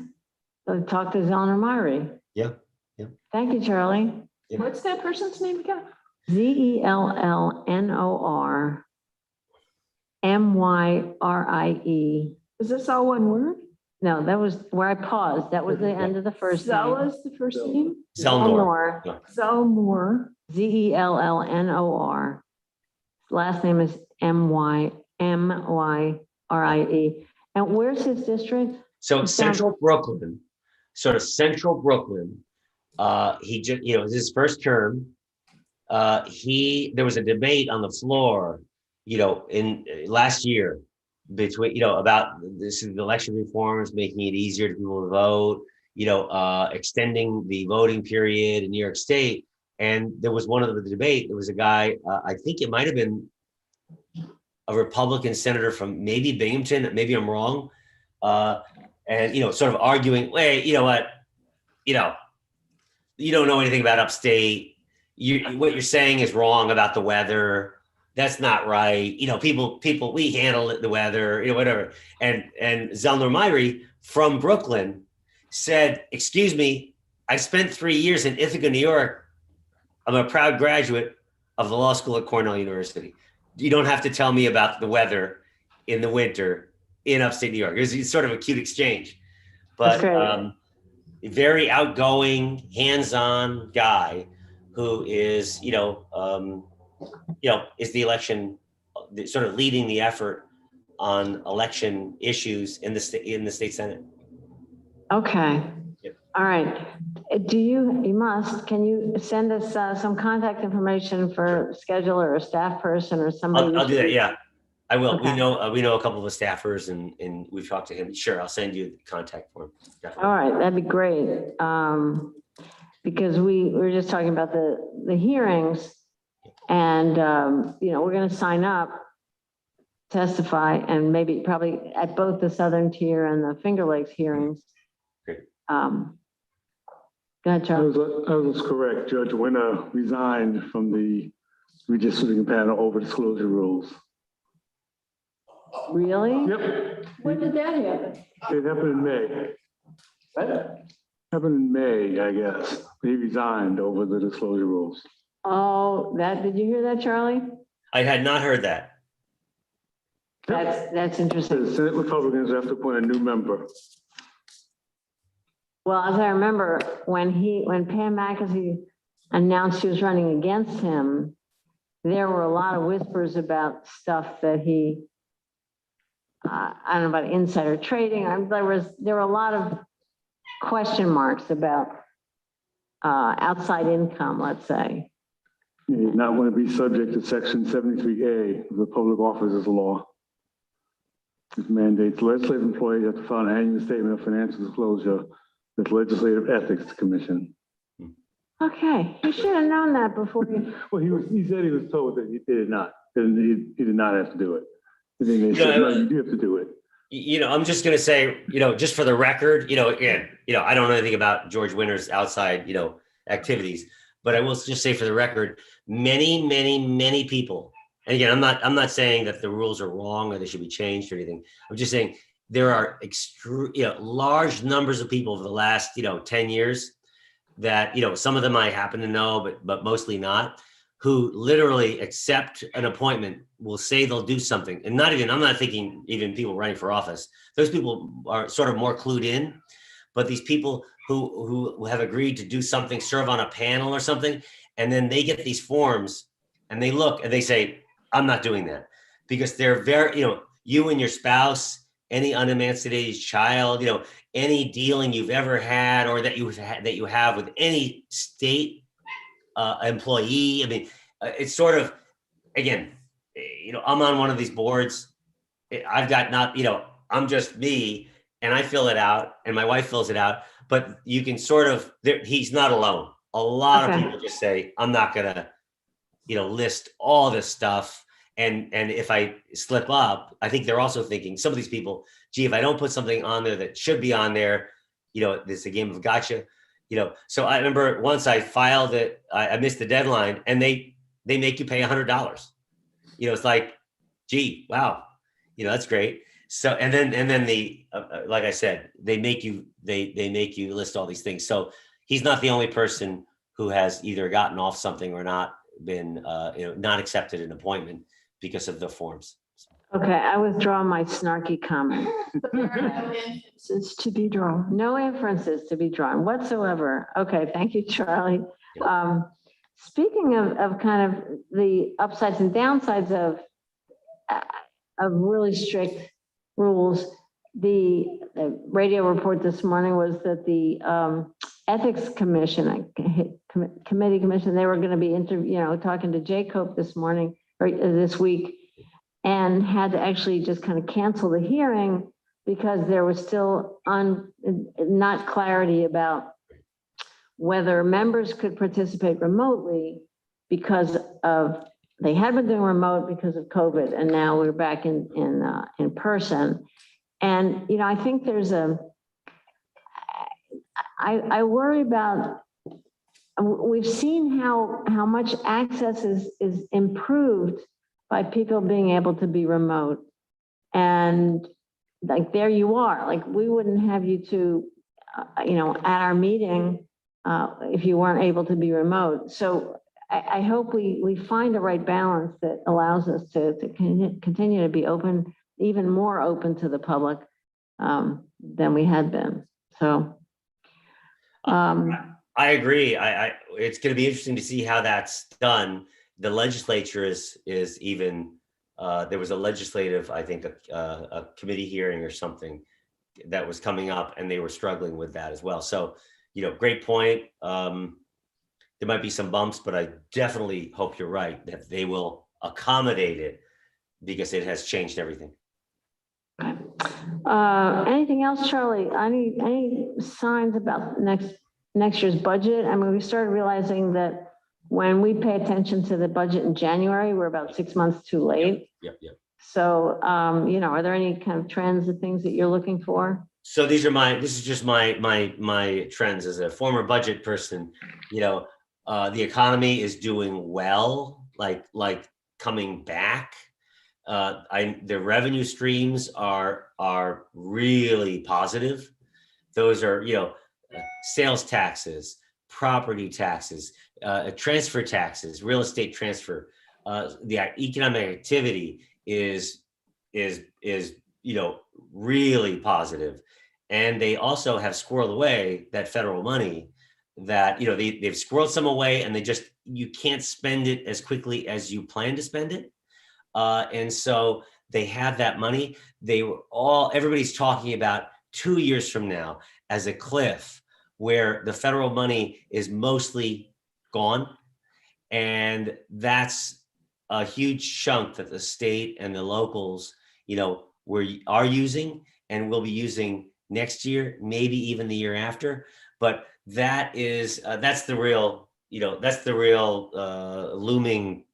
A: So talk to Zelnor Myrie.
H: Yeah.
A: Thank you, Charlie.
H: Yeah.
D: What's that person's name again?
A: Zellnormyrie.
D: Is this all one word?
A: No, that was where I paused. That was the end of the first name.
D: Zella's the first name?
H: Zelnor.
A: Zellnor,
D: Zellmore.
A: Zellnor. Last name is Myrie. And where's his district?
H: So
A: It
H: central Brooklyn, sort of central Brooklyn. He just, it was his first term. There was a debate on the floor, in last year between, about this is the election reforms, making it easier to people to vote, extending the voting period in New York State. And there was one of the debate, there was a guy, I think it might've been a Republican senator from maybe Binghamton, maybe I'm wrong. And, sort of arguing, wait, you know what, you don't know anything about upstate. What you're saying is wrong about the weather. That's not right. People, we handle the weather, whatever. And Zelnor Myrie from Brooklyn said, excuse me, I spent 3 years in Ithaca, New York. I'm a proud graduate of the law school at Cornell University. You don't have to tell me about the weather in the winter in upstate New York. It was sort of a cute exchange, but very outgoing, hands-on guy who is, is the election, sort of leading the effort on election issues in the state Senate.
A: Okay.
H: Yep.
A: All right. Can you send us some contact information for scheduler or staff person or somebody?
H: I'll do that. Yeah, I will.
A: Okay.
H: We know a couple of the staffers and we've talked to him. Sure. I'll send you the contact for him. Definitely.
A: All right. That'd be great. Because we were just talking about the hearings and, we're going to sign up, testify, and maybe probably at both the Southern Tier and the Finger Lakes hearings.
H: Great.
A: Go ahead, Charles.
B: I was correct. Judge Winter resigned from the redistricting panel over disclosure rules.
A: Really?
B: Yep,
D: When did that happen?
B: it happened in May.
D: What?
B: Happened in May, I guess. He resigned over the disclosure rules.
A: Oh, did you hear that, Charlie?
H: I had not heard that.
A: That's interesting.
B: The Senate Republicans have to appoint a new member.
A: Well, as I remember, when Pam McAfee announced she was running against him, there were a lot of whispers about stuff that he, I don't know about insider trading. There were a lot of question marks about outside income, let's say.
B: He did not want to be subject to Section 73A of the Public Officers Law. It mandates legislative employees have to file an annual statement of financial disclosure with the Legislative Ethics Commission.
A: Okay, you should have known that before you.
B: Well, he said he was told that he did not. He did not have to do it. And then they said, no, you do have to do it.
H: I'm just going to say, just for the record, again, I don't know anything about George Winter's outside, activities, but I will just say for the record, many people, and again, I'm not saying that the rules are wrong or they should be changed or anything. I'm just saying there are large numbers of people over the last, 10 years that, some of them I happen to know, but mostly not, who literally accept an appointment, will say they'll do something. And I'm not thinking even people running for office. Those people are sort of more clued in, but these people who have agreed to do something, serve on a panel or something, and then they get these forms and they look and they say, I'm not doing that, because they're very, you and your spouse, any unemancipated child, any dealing you've ever had or that you have with any state employee. I mean, it's sort of, again, I'm on one of these boards. I've got I'm just me and I fill it out and my wife fills it out, but you can sort of, he's not alone. A lot of people just say, I'm not gonna, list all this stuff. And if I slip up, I think they're also thinking, some of these people, gee, if I don't put something on there that should be on there, there's a game of gotcha. So I remember once I filed it, I missed the deadline and they make you pay $100. It's like, gee, wow, that's great. So, and then the, like I said, they make you list all these things. So, he's not the only person who has either gotten off something or not been, not accepted an appointment because of the forms.
A: Okay, I withdraw my snarky comment.
D: It's to be drawn.
A: No inferences to be drawn whatsoever. Okay, thank you, Charlie. Speaking of kind of the upsides and downsides of really strict rules, the radio report this morning was that the Ethics Commission, commission, they were going to be talking to Jacob this morning or this week, and had to actually just kind of cancel the hearing because there was still not clarity about whether members could participate remotely because of, they had been doing remote because of COVID, and now we're back in person. And, I think there's I worry about, we've seen how much access is improved by people being able to be remote. And like, there you are, like, we wouldn't have you two, at our meeting if you weren't able to be remote. So I hope we find the right balance that allows us to continue to be open, even more open to the public than we had been. So.
H: I agree. It's going to be interesting to see how that's done. The legislature is even, there was a legislative, I think, a committee hearing or something that was coming up, and they were struggling with that as well. So, great point. There might be some bumps, but I definitely hope you're right that they will accommodate it because it has changed everything.
A: Anything else, Charlie? Any signs about next year's budget? I mean, we started realizing that when we pay attention to the budget in January, we're about 6 months too late.
H: Yep.
A: So, are there any kind of trends or things that you're looking for?
H: So this is just my trends as a former budget person. The economy is doing well, like coming back. The revenue streams are really positive. Those are, sales taxes, property taxes, transfer taxes, real estate transfer. The economic activity is really positive. And they also have squirreled away that federal money that, they've squirreled some away, and you can't spend it as quickly as you plan to spend it. And so they have that money. Everybody's talking about 2 years from now as a cliff where the federal money is mostly gone. And that's a huge chunk that the state and the locals, are using and will be using next year, maybe even the year after. But that's the real looming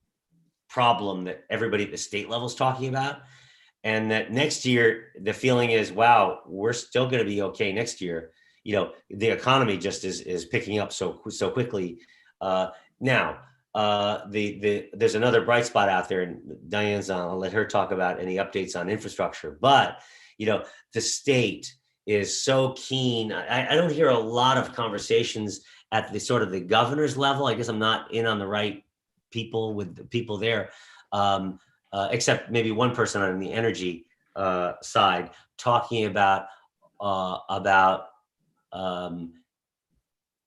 H: problem that everybody at the state level is talking about. And that next year, the feeling is, wow, we're still going to be okay next year. The economy just is picking up so quickly. Now, there's another bright spot out there, and Diane's on. I'll let her talk about any updates on infrastructure. But the state is so keen. I don't hear a lot of conversations at the sort of the governor's level. I guess I'm not in on the right people with the people there, except maybe one person on the energy side talking about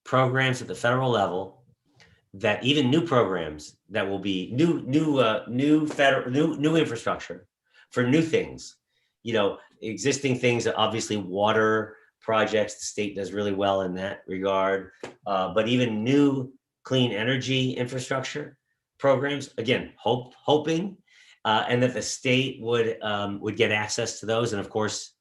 H: programs at the federal level, that even new programs that will be new infrastructure for new things, existing things, obviously water projects, the state does really well in that regard, but even new clean energy infrastructure programs, again, hoping, and that the state would get access to those. And of course,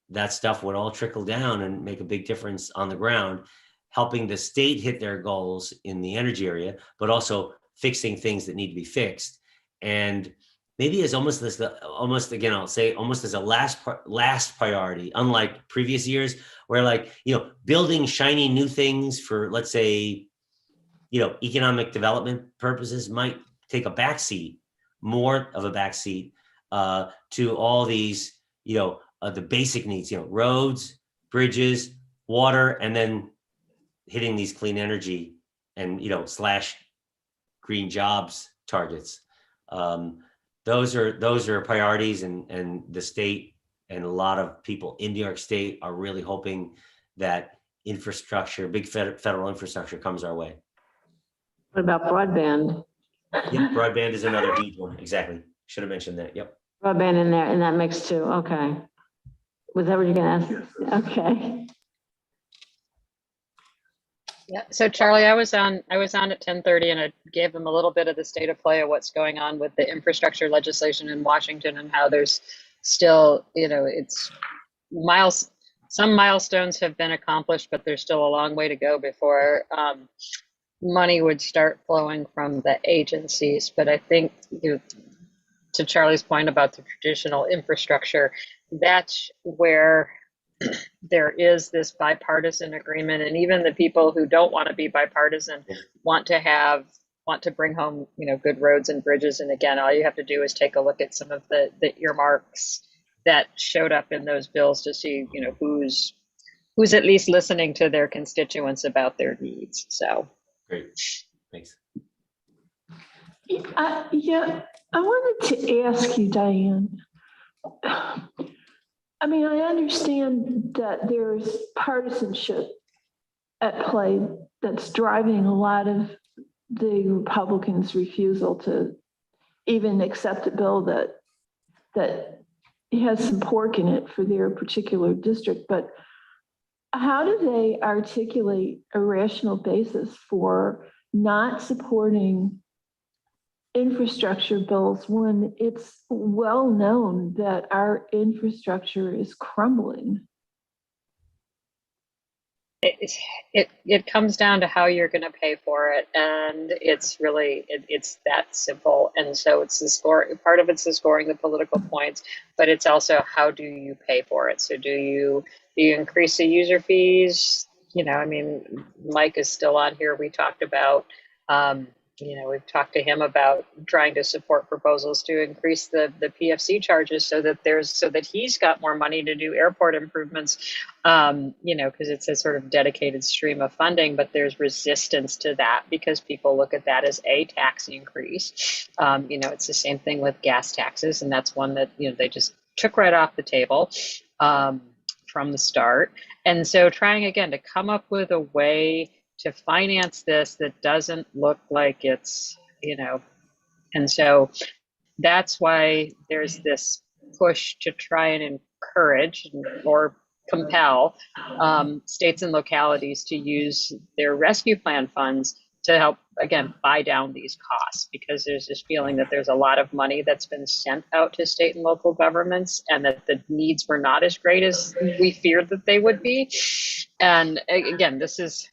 H: that stuff would all trickle down and make a big difference on the ground, helping the state hit their goals in the energy area, but also fixing things that need to be fixed. And maybe as almost as a last priority, unlike previous years where building shiny new things for, let's say, economic development purposes might take a backseat, more of a backseat to all these, the basic needs, roads, bridges, water, and then hitting these clean energy and, slash green jobs targets. Those are priorities, and the state and a lot of people in New York State are really hoping that infrastructure, big federal infrastructure comes our way.
A: What about broadband?
H: Yeah, broadband is another huge one. Exactly. Should have mentioned that. Yep.
A: Broadband in there, in that mix too. Okay. Was that what you're gonna ask? Okay.
E: Yeah. So Charlie, I was on at 10:30, and I gave them a little bit of the state of play of what's going on with the infrastructure legislation in Washington, and how there's still, it's some milestones have been accomplished, but there's still a long way to go before money would start flowing from the agencies. But I think, to Charlie's point about the traditional infrastructure, that's where there is this bipartisan agreement, and even the people who don't want to be bipartisan want to bring home, good roads and bridges. And again, all you have to do is take a look at some of the earmarks that showed up in those bills to see, who's at least listening to their constituents about their needs. So
H: Great. Thanks.
D: I wanted to ask you, Diane. I mean, I understand that there's partisanship at play that's driving a lot of the Republicans' refusal to even accept a bill that has some pork in it for their particular district. But how do they articulate a rational basis for not supporting infrastructure bills when it's well known that our infrastructure is crumbling?
E: It comes down to how you're going to pay for it, and it's really it's that simple. And so it's the score. Part of it's the scoring the political points, but it's also how do you pay for it. So do you increase the user fees? Mike is still on here. We talked about. We've talked to him about trying to support proposals to increase the PFC charges so that he's got more money to do airport improvements, because it's a sort of dedicated stream of funding, but there's resistance to that because people look at that as a tax increase. It's the same thing with gas taxes, and that's one that, they just took right off the table from the start. And so trying again to come up with a way to finance this that doesn't look like it's, and so that's why there's this push to try and encourage or compel states and localities to use their rescue plan funds to help, again, buy down these costs, because there's this feeling that there's a lot of money that's been sent out to state and local governments, and that the needs were not as great as we feared that they would be. And again, this is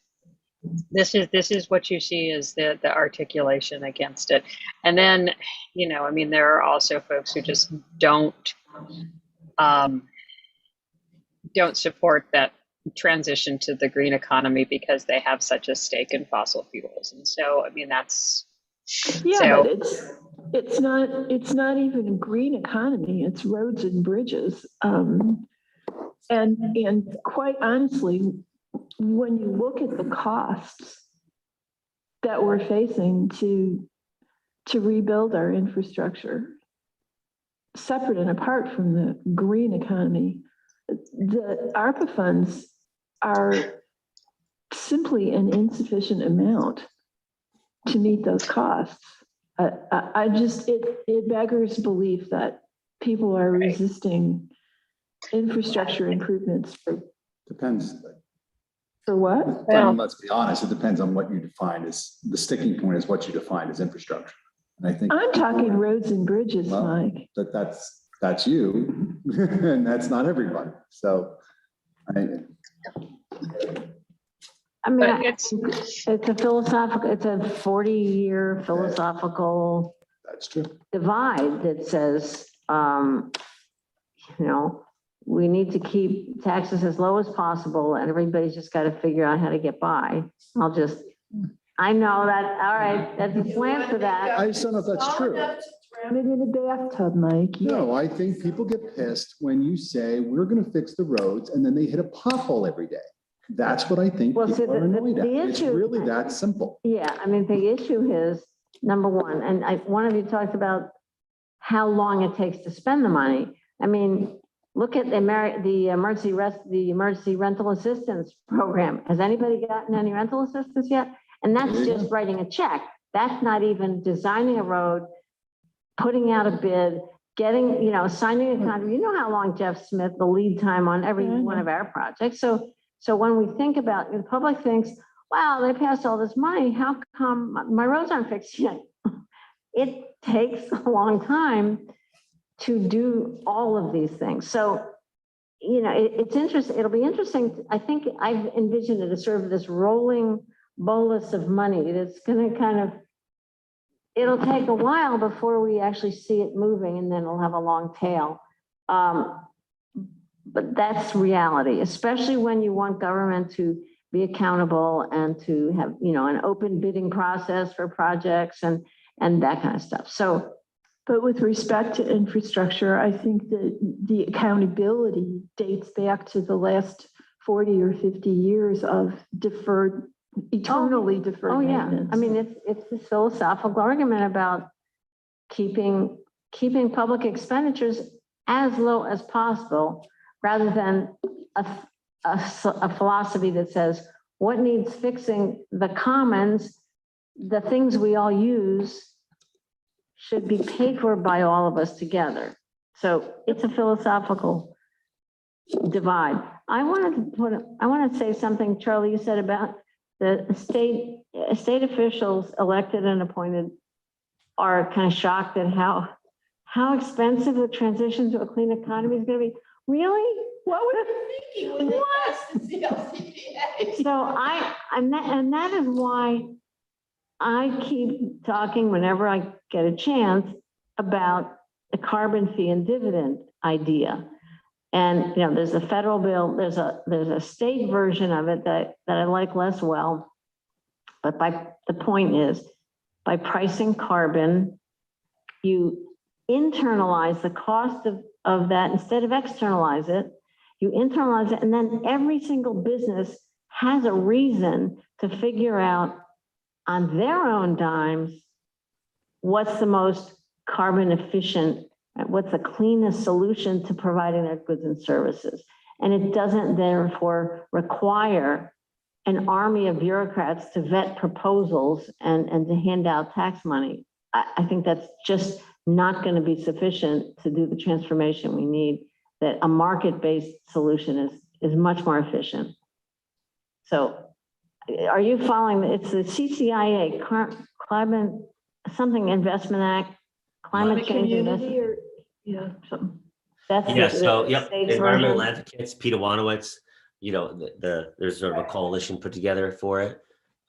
E: what you see is the articulation against it. And then, there are also folks who just don't support that transition to the green economy because they have such a stake in fossil fuels. And so, that's.
D: Yeah,
E: so,
D: but it's not even a green economy. It's roads and bridges. And quite honestly, when you look at the costs that we're facing to rebuild our infrastructure, separate and apart from the green economy, the ARPA funds are simply an insufficient amount to meet those costs. It beggars belief that people are resisting infrastructure improvements
G: Depends.
D: for what?
G: Well, let's be honest, it depends on what you define as, the sticking point is what you define as infrastructure. And I think
D: I'm talking roads and bridges,
G: Well,
D: Mike.
G: that's you, and that's not everybody. So
A: But
E: it's
A: a philosophical, it's a 40-year philosophical
G: that's true.
A: divide that says, we need to keep taxes as low as possible, and everybody's just got to figure out how to get by. I know that, all right, that's a slant for that.
G: I just don't know if that's true.
D: Drown it in a bathtub, Mike.
G: No, I think people get pissed when you say we're going to fix the roads and then they hit a pothole every day. That's what I think
A: Well, see,
G: people are
A: the
G: annoyed at. It's
A: issue-
G: really that simple.
A: Yeah, I mean, the issue is, number one, and one of you talked about how long it takes to spend the money. I mean, look at the emergency rental assistance program. Has anybody gotten any rental assistance yet? And that's
G: There you
A: just writing a check. That's not even designing a road, putting out a bid, getting, signing a contract. You know how long, Jeff Smith, the lead time on every
D: Yeah, I
A: one
D: know.
A: of our projects. So when we think about, the public thinks, wow, they passed all this money. How come my roads aren't fixed yet? It takes a long time to do all of these things. So, it's interesting. It'll be interesting. I think I've envisioned it as sort of this rolling bolus of money that's going to it'll take a while before we actually see it moving, and then it'll have a long tail. But that's reality, especially when you want government to be accountable and to have, an open bidding process for projects and that kind of stuff. So,
D: But with respect to infrastructure, I think that the accountability dates back to the last 40 or 50 years of eternally deferred
A: oh yeah,
D: maintenance.
A: I mean, it's this philosophical argument about keeping public expenditures as low as possible, rather than a philosophy that says what needs fixing. The commons, the things we all use, should be paid for by all of us together. So it's a philosophical divide. I want to say something, Charlie, you said about the state officials elected and appointed are kind of shocked at how expensive the transition to a clean economy is going to be. Really?
D: What were they thinking when they passed the CLCPA?
A: So and that is why I keep talking whenever I get a chance about the carbon fee and dividend idea. And, there's a federal bill, there's a state version of it that I like less well. But the point is, by pricing carbon, you internalize the cost of that instead of externalize it. You internalize it, and then every single business has a reason to figure out on their own dimes what's the most carbon efficient, what's the cleanest solution to providing their goods and services. And it doesn't therefore require an army of bureaucrats to vet proposals and to hand out tax money. I think that's just not going to be sufficient to do the transformation we need, that a market-based solution is much more efficient. So are you following? It's the CCIA, Climate Something Investment Act, Climate Change Investment.
D: Or, yeah, something.
A: That's
H: Yeah,
A: the
H: so, yep,
A: state's
H: environmental
A: version.
H: advocates, Peter Wanowitz, there's sort of a coalition put together for it.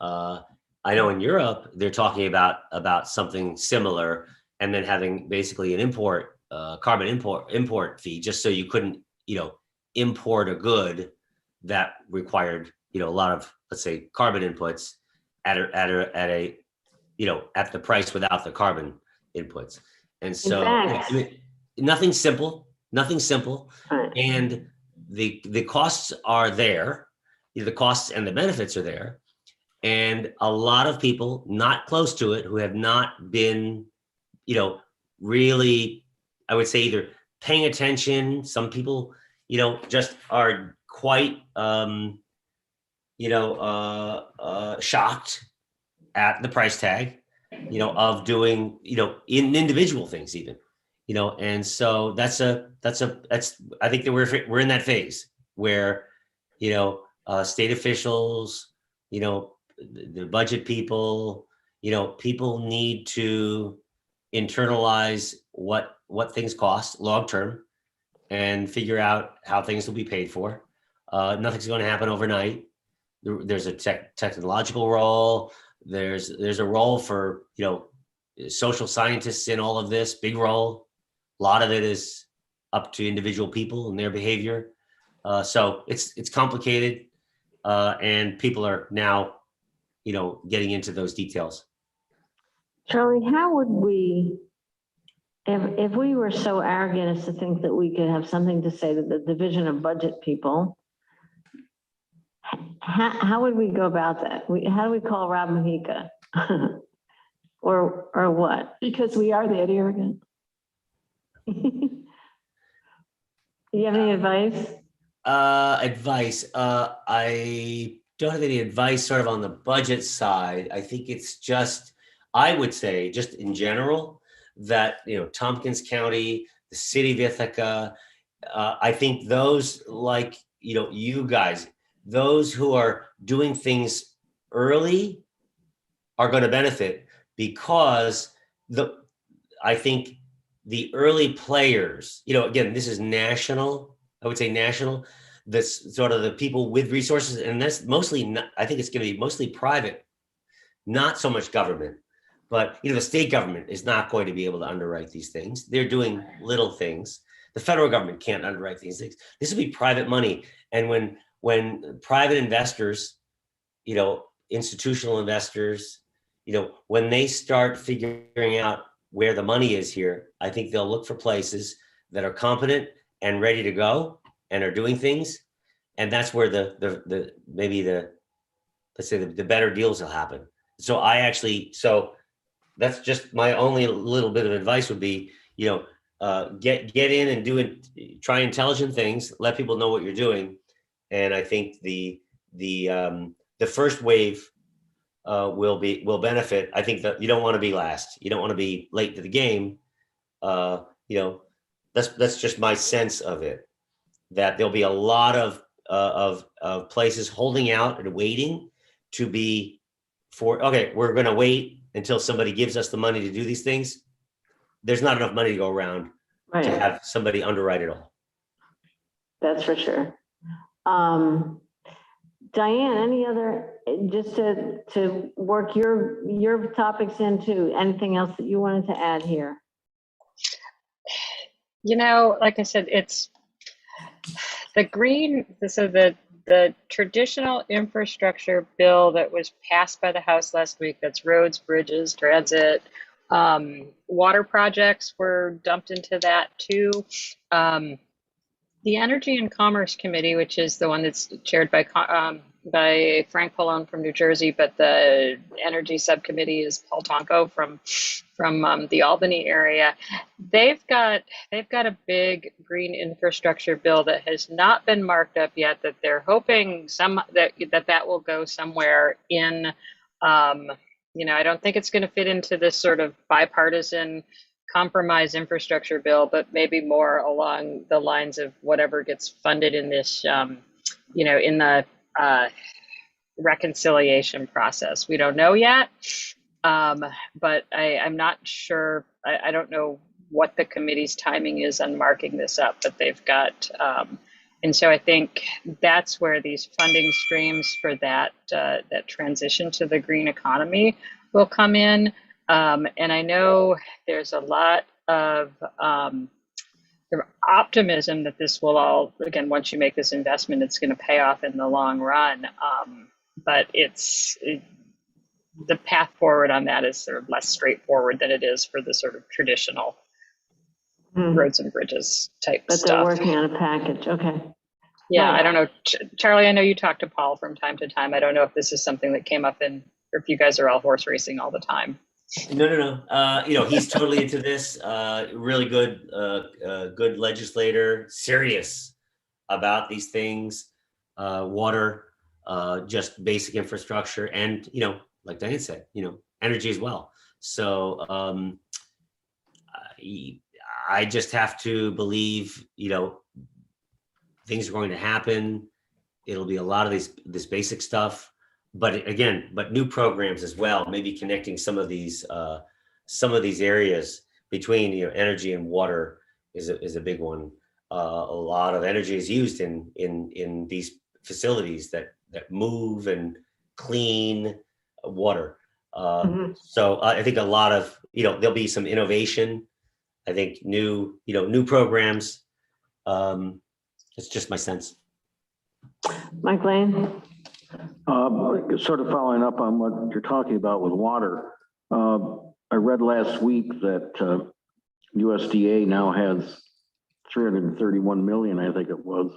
H: I know in Europe, they're talking about something similar, and then having basically an carbon import fee, just so you couldn't, import a good that required, a lot of, let's say, carbon inputs at the price without the carbon inputs. And so
A: fact-
H: nothing simple,
A: Right.
H: and the costs are there, the costs and the benefits are there, and a lot of people not close to it who have not been, really, I would say, either paying attention. Some people, just are quite, shocked at the price tag, of doing, in individual things even, and so that's I think that we're in that phase where, state officials, the budget people, people need to internalize what things cost long-term and figure out how things will be paid for. Nothing's going to happen overnight. There's a technological role. There's a role for, social scientists in all of this, big role. A lot of it is up to individual people and their behavior. So it's complicated, and people are now, getting into those details.
A: Charlie, how would we, if we were so arrogant as to think that we could have something to say to the division of budget people, how would we go about that? How do we call Rob Mahika? Or what?
D: Because we are that arrogant.
A: Do you have any advice?
H: Advice. I don't have any advice sort of on the budget side. I think it's just, I would say, just in general, that, Tompkins County, the city of Ithaca, I think those like, you guys, those who are doing things early are going to benefit, because I think the early players, again, this is national, I would say national, this sort of the people with resources, and that's mostly, I think it's going to be mostly private, not so much government. But, the state government is not going to be able to underwrite these things. They're doing little things. The federal government can't underwrite these things. This will be private money. And when private investors, institutional investors, when they start figuring out where the money is here, I think they'll look for places that are competent and ready to go and are doing things. And that's where let's say the better deals will happen. So that's just my only little bit of advice would be, get in and try intelligent things, let people know what you're doing. And I think the first wave will benefit. I think that you don't want to be last. You don't want to be late to the game. That's just my sense of it, that there'll be a lot of places holding out and waiting to be okay, we're going to wait until somebody gives us the money to do these things. There's not enough money to go around
A: Right.
H: to have somebody underwrite it all.
A: That's for sure. Diane, any other, just to work your topics into anything else that you wanted to add here?
E: Like I said, it's the the traditional infrastructure bill that was passed by the House last week, that's roads, bridges, transit, water projects were dumped into that too. The Energy and Commerce Committee, which is the one that's chaired by Frank Pallone from New Jersey, but the Energy Subcommittee is Paul Tonko from the Albany area. They've got a big green infrastructure bill that has not been marked up yet, that they're hoping that will go somewhere in. I don't think it's going to fit into this sort of bipartisan compromise infrastructure bill, but maybe more along the lines of whatever gets funded in this, in the reconciliation process. We don't know yet, but I'm not sure. I don't know what the committee's timing is on marking this up, but they've got, and so I think that's where these funding streams for that transition to the green economy will come in. And I know there's a lot of optimism that this will all, again, once you make this investment, it's going to pay off in the long run. But the path forward on that is sort of less straightforward than it is for the sort of traditional roads and bridges type
A: But
E: stuff.
A: they're working on a package. Okay.
E: Yeah,
A: Right.
E: I don't know. Charlie, I know you talk to Paul from time to time. I don't know if this is something that came up or if you guys are all horse racing all the time.
H: No. He's totally into this. Really good, good legislator, serious about these things, water, just basic infrastructure, and like Diane said, energy as well. So I just have to believe, things are going to happen. It'll be a lot of this basic stuff. But again, new programs as well, maybe connecting some of these areas between energy and water is a big one. A lot of energy is used in these facilities that move and clean water. So I think a lot of there'll be some innovation. I think new programs. It's just my sense.
A: Mike Lane?
F: Sort of following up on what you're talking about with water. I read last week that USDA now has 331 million, I think it was,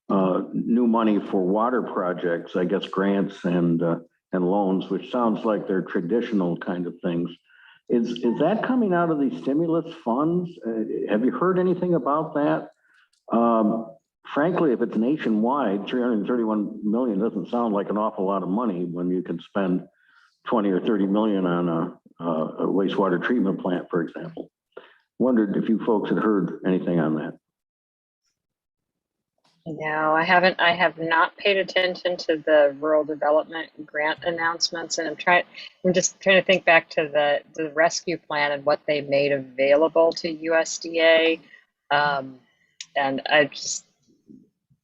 F: new money for water projects, I guess grants and loans, which sounds like they're traditional kind of things. Is that coming out of these stimulus funds? Have you heard anything about that? Frankly, if it's nationwide, 331 million doesn't sound like an awful lot of money when you can spend 20 or 30 million on a wastewater treatment plant, for example. Wondered if you folks had heard anything on that.
E: No, I haven't. I have not paid attention to the rural development grant announcements, and I'm just trying to think back to the rescue plan and what they made available to USDA. And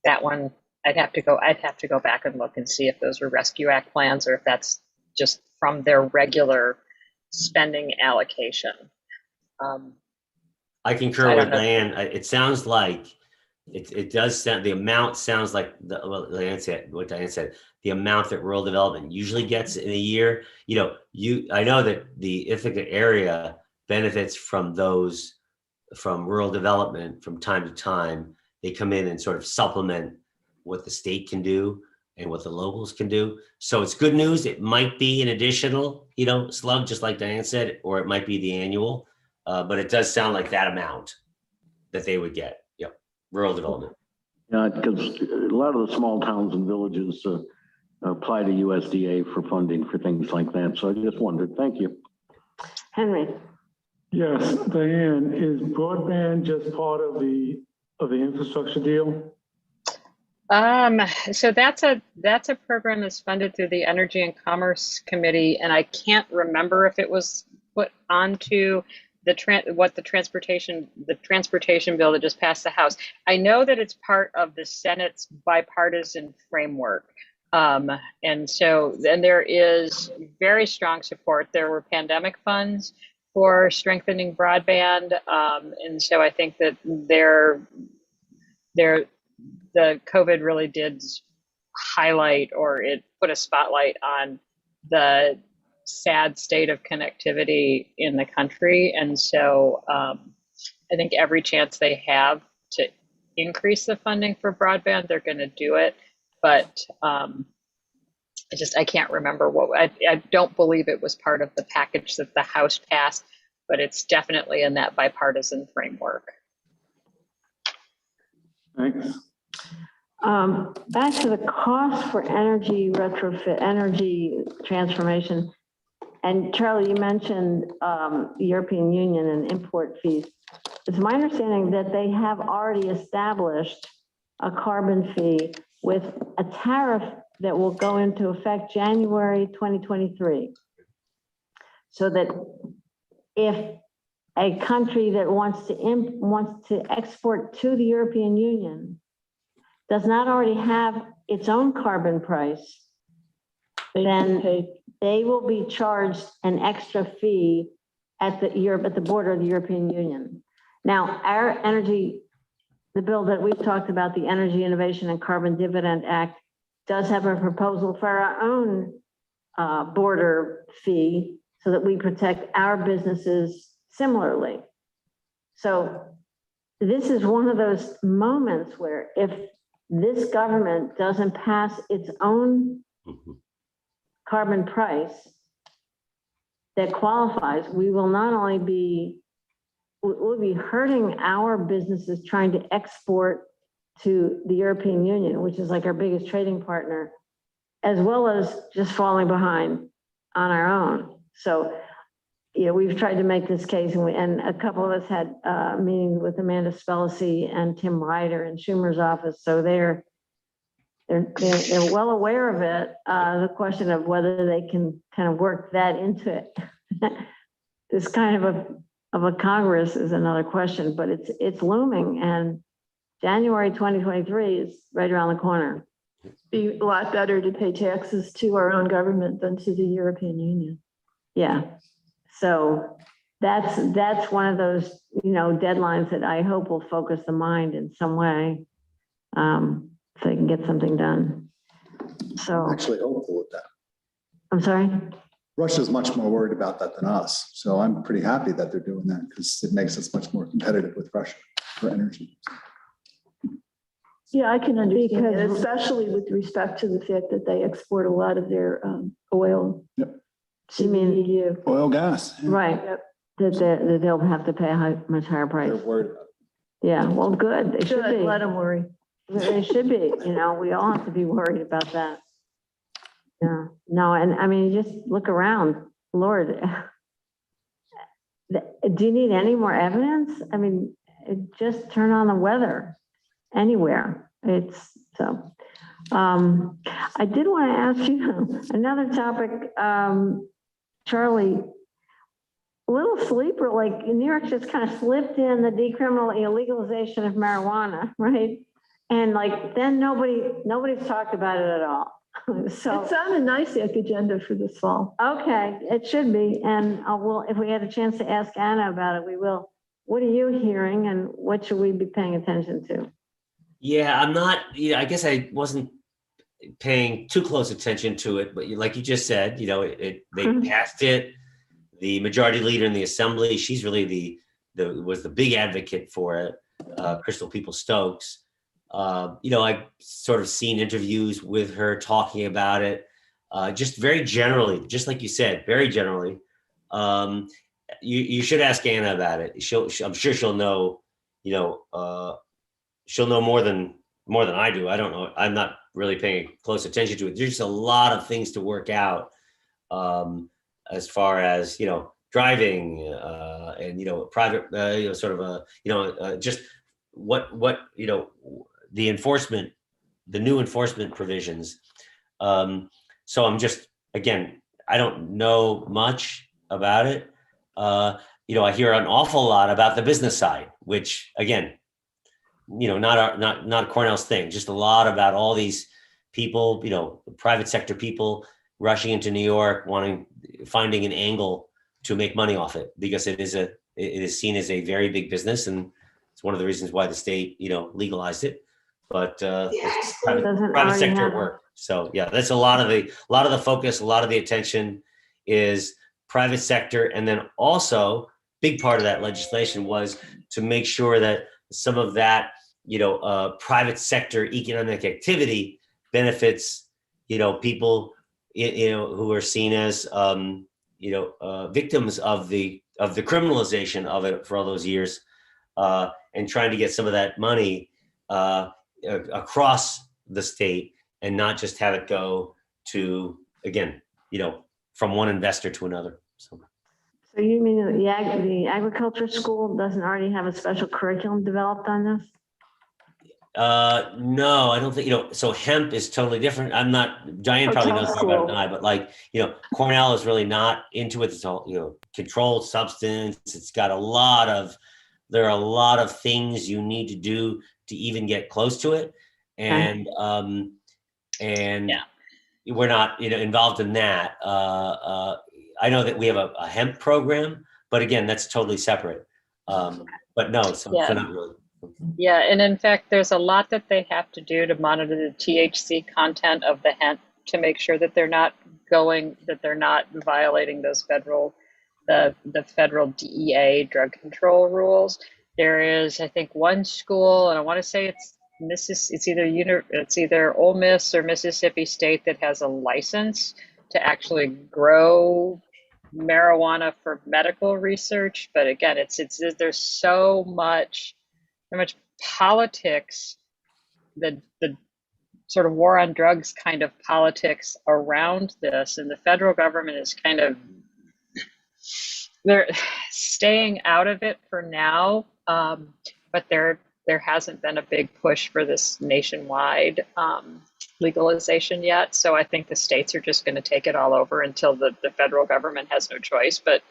E: that one, I'd have to go back and look and see if those were Rescue Act plans or if that's just from their regular spending allocation.
H: I concur with Diane. It sounds like it does sound, the amount sounds like what Diane said, the amount that rural development usually gets in a year. I know that the Ithaca area benefits from rural development from time to time. They come in and sort of supplement what the state can do and what the locals can do. So it's good news. It might be an additional, slug, just like Diane said, or it might be the annual. But it does sound like that amount that they would get. Yep, rural development.
F: Yeah, because a lot of the small towns and villages apply to USDA for funding for things like that. So I just wondered. Thank you.
A: Henry.
B: Yes, Diane, is broadband just part of the infrastructure deal?
E: So that's a program that's funded through the Energy and Commerce Committee, and I can't remember if it was put onto the transportation bill that just passed the House. I know that it's part of the Senate's bipartisan framework. And there is very strong support. There were pandemic funds for strengthening broadband. And so I think that the COVID really did highlight, or it put a spotlight on the sad state of connectivity in the country. And so I think every chance they have to increase the funding for broadband, they're going to do it. But I can't remember I don't believe it was part of the package that the House passed, but it's definitely in that bipartisan framework.
B: Thanks.
A: Back to the cost for energy retrofit, energy transformation. And Charlie, you mentioned the European Union and import fees. It's my understanding that they have already established a carbon fee with a tariff that will go into effect January 2023. So that if a country that wants to export to the European Union does not already have its own carbon price, then they will be charged an extra fee at the border of the European Union. Now, the bill that we've talked about, the Energy Innovation and Carbon Dividend Act, does have a proposal for our own border fee so that we protect our businesses similarly. So this is one of those moments where if this government doesn't pass its own carbon price that qualifies, we will not only we'll be hurting our businesses trying to export to the European Union, which is like our biggest trading partner, as well as just falling behind on our own. So, we've tried to make this case, and a couple of us had meetings with Amanda Spellacy and Tim Ryder in Schumer's office. So they're well aware of it. The question of whether they can kind of work that into it, this kind of a Congress is another question, but it's looming, and January 2023 is right around the corner.
D: It'd be a lot better to pay taxes to our own government than to the European Union.
A: Yeah. So that's one of those, deadlines that I hope will focus the mind in some way, so they can get something done. So
G: I'm actually hopeful with that.
A: I'm sorry.
G: Russia's much more worried about that than us. So I'm pretty happy that they're doing that because it makes us much more competitive with Russia for energy.
D: Yeah, I can understand, that,
A: Because-
D: especially with respect to the fact that they export a lot of their oil.
G: Yep.
D: To
A: You
D: the
A: mean-
D: EU.
G: Oil, gas. yeah.
A: Right, that they'll have to pay a much higher price.
G: They're worried about it.
A: Yeah, well, good, they should
D: Good, let
A: be.
D: them worry.
A: They should be, we all have to be worried about that. Yeah, no, and I mean, just look around, Lord. Do you need any more evidence? I mean, just turn on the weather anywhere. It's so. I did want to ask you another topic, Charlie. A little sleeper, like New York just kind of slipped in the legalization of marijuana, right? And like, then nobody's talked about it at all. So,
D: It's on the NICEAC agenda for this fall.
A: okay, it should be. And if we had a chance to ask Anna about it, we will. What are you hearing and what should we be paying attention to?
H: Yeah, I'm not, I guess I wasn't paying too close attention to it, but like you just said, they passed it. The majority leader in the assembly, she's really was the big advocate for it, Crystal Peoples-Stokes. I've sort of seen interviews with her talking about it, just very generally, just like you said, very generally. You should ask Anna about it. I'm sure she'll know, she'll know more than I do. I don't know. I'm not really paying close attention to it. There's just a lot of things to work out. As far as driving and private sort of just what the enforcement, the new enforcement provisions. So I'm just, again, I don't know much about it. I hear an awful lot about the business side, which again, not Cornell's thing. Just a lot about all these people, private sector people rushing into New York, finding an angle to make money off it, because it is seen as a very big business, and it's one of the reasons why the state, legalized it. But it's private sector at work. So yeah, that's a lot of the focus, a lot of the attention is private sector, and then also big part of that legislation was to make sure that some of that, private sector economic activity benefits, people, who are seen as, victims of the criminalization of it for all those years, and trying to get some of that money across the state and not just have it go to, again, from one investor to another. So
A: you mean the agriculture school doesn't already have a special curriculum developed on this?
H: No, I don't think, so hemp is totally different. Diane probably knows more about it than I, but Cornell is really not into it. It's all, controlled substance. It's got there are a lot of things you need to do to even get close to it. And, we're not, involved in that. I know that we have a hemp program, but again, that's totally separate. But no, so not really.
E: Yeah, and in fact, there's a lot that they have to do to monitor the THC content of the hemp to make sure that they're not violating those federal DEA drug control rules. There is, I think, one school, and I want to say it's either Ole Miss or Mississippi State that has a license to actually grow marijuana for medical research. But again, there's so much politics, the sort of war on drugs kind of politics around this, and the federal government is kind of, they're staying out of it for now, but there hasn't been a big push for this nationwide legalization yet. So I think the states are just going to take it all over until the federal government has no choice but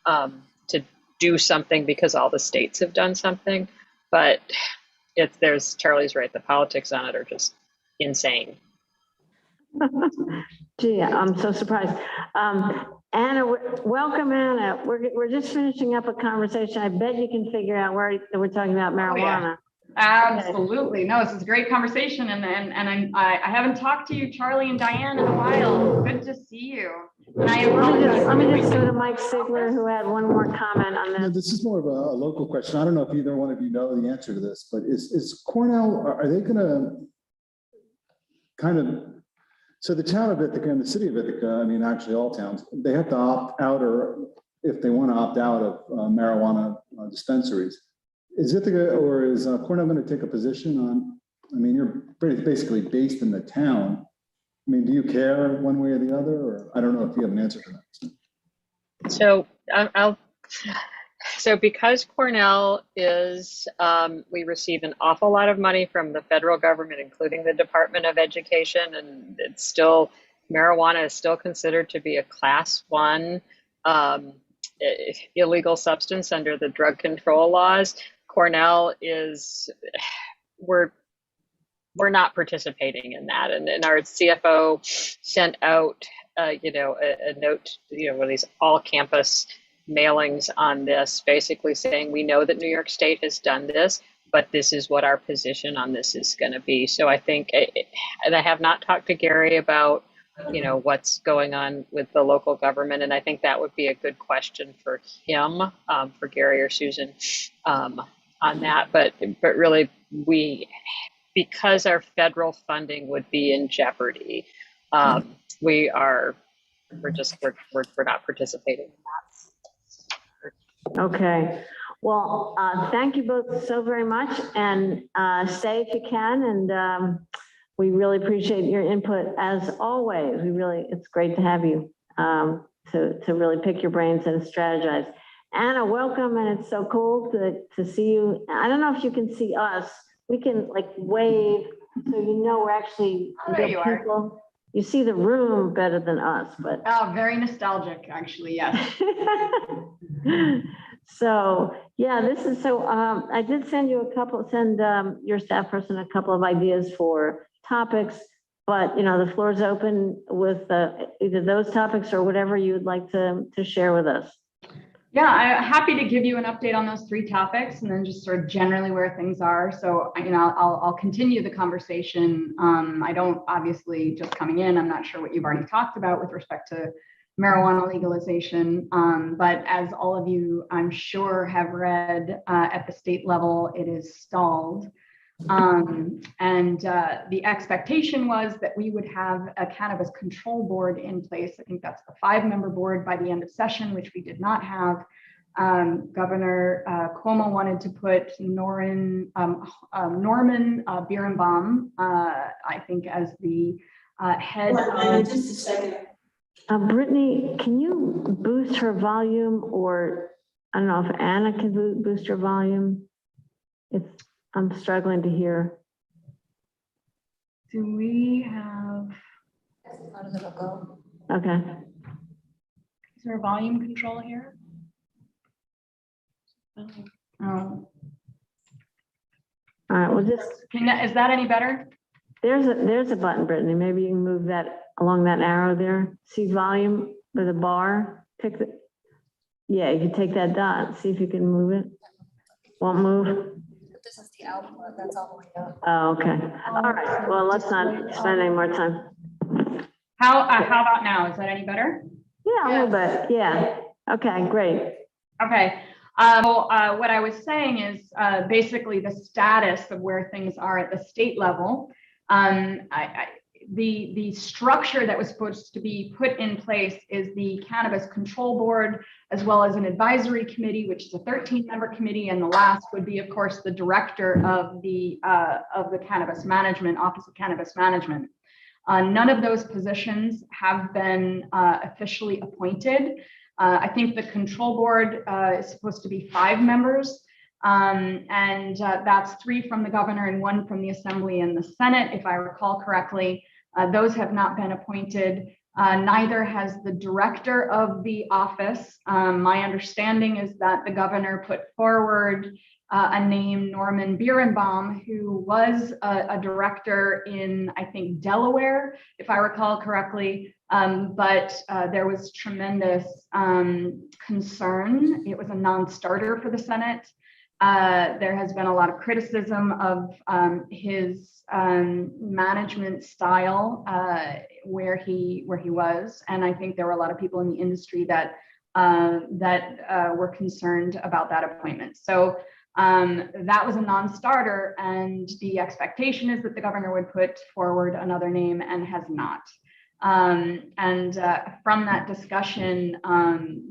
E: to do something, because all the states have done something. But Charlie's right, the politics on it are just insane.
A: Gee, I'm so surprised. Anna, welcome, Anna. We're just finishing up a conversation. I bet you can figure out where we're talking about marijuana.
I: Absolutely. No, this is a great conversation. And I haven't talked to you, Charlie and Diane, in a while. Good to see you. And I
A: Let me just go to
I: apologize.
A: Mike Sigler, who had one more comment on
G: No,
A: this.
G: this is more of a local question. I don't know if either one of you know the answer to this, but is Cornell, are they gonna kind of, so the town of Ithaca and the city of Ithaca, I mean, actually all towns, they have to opt out, or if they want to opt out of marijuana dispensaries. Is Ithaca or is Cornell going to take a position on, I mean, you're basically based in the town. I mean, do you care one way or the other, or I don't know if you have an answer for that.
E: So so because Cornell is, we receive an awful lot of money from the federal government, including the Department of Education, and it's still, marijuana is still considered to be a class 1 illegal substance under the drug control laws. Cornell is, we're not participating in that. And our CFO sent out, a note, one of these all campus mailings on this, basically saying, we know that New York State has done this, but this is what our position on this is going to be. So I think, and I have not talked to Gary about, what's going on with the local government. And I think that would be a good question for him, for Gary or Susan, on that. But really, because our federal funding would be in jeopardy, we're not participating in that.
A: Okay. Well, thank you both so very much, and stay if you can. And we really appreciate your input as always. It's great to have you to really pick your brains and strategize. Anna, welcome, and it's so cool to see you. I don't know if you can see us. We can wave so we're actually
I: There you are.
A: people. You see the room better than us, but.
I: Oh, very nostalgic, actually, yes.
A: So, yeah, this is so, I did send your staff person a couple of ideas for topics, but the floor is open with either those topics or whatever you would like to share with us.
I: Yeah, I'm happy to give you an update on those 3 topics and then just sort of generally where things are. So, I'll continue the conversation. I don't, obviously, just coming in, I'm not sure what you've already talked about with respect to marijuana legalization. But as all of you, I'm sure, have read, at the state level, it is stalled. The expectation was that we would have a cannabis control board in place. I think that's the 5-member board by the end of session, which we did not have. Governor Cuomo wanted to put Norman Birnbaum, I think, as the head of.
J: Just a second.
A: Brittany, can you boost her volume, or I don't know if Anna can boost her volume? I'm struggling to hear.
I: Do we have?
J: How does it go?
A: Okay.
I: Is there a volume control here? Oh.
A: All right, well,
I: Is that any better?
A: there's a button, Brittany. Maybe you can move that along that arrow there. See volume with a bar. Yeah, you can take that dot. See if you can move it. Won't move.
J: This is the output, that's all the way up.
A: Oh, okay. All right. Well, let's not spend any more time.
I: How about now? Is that any better?
A: Yeah, a little bit. Yeah. Okay, great.
I: Okay. What I was saying is basically the status of where things are at the state level. The structure that was supposed to be put in place is the Cannabis Control Board, as well as an advisory committee, which is a 13-member committee, and the last would be, of course, the director of the Cannabis Management, Office of Cannabis Management. None of those positions have been officially appointed. I think the control board is supposed to be 5 members, and that's 3 from the governor and 1 from the Assembly and the Senate, if I recall correctly. Those have not been appointed. Neither has the director of the office. My understanding is that the governor put forward a name, Norman Birnbaum, who was a director in, I think, Delaware, if I recall correctly. But there was tremendous concern. It was a non-starter for the Senate. There has been a lot of criticism of his management style where he was, and I think there were a lot of people in the industry that were concerned about that appointment. So that was a non-starter, and the expectation is that the governor would put forward another name, and has not. From that discussion,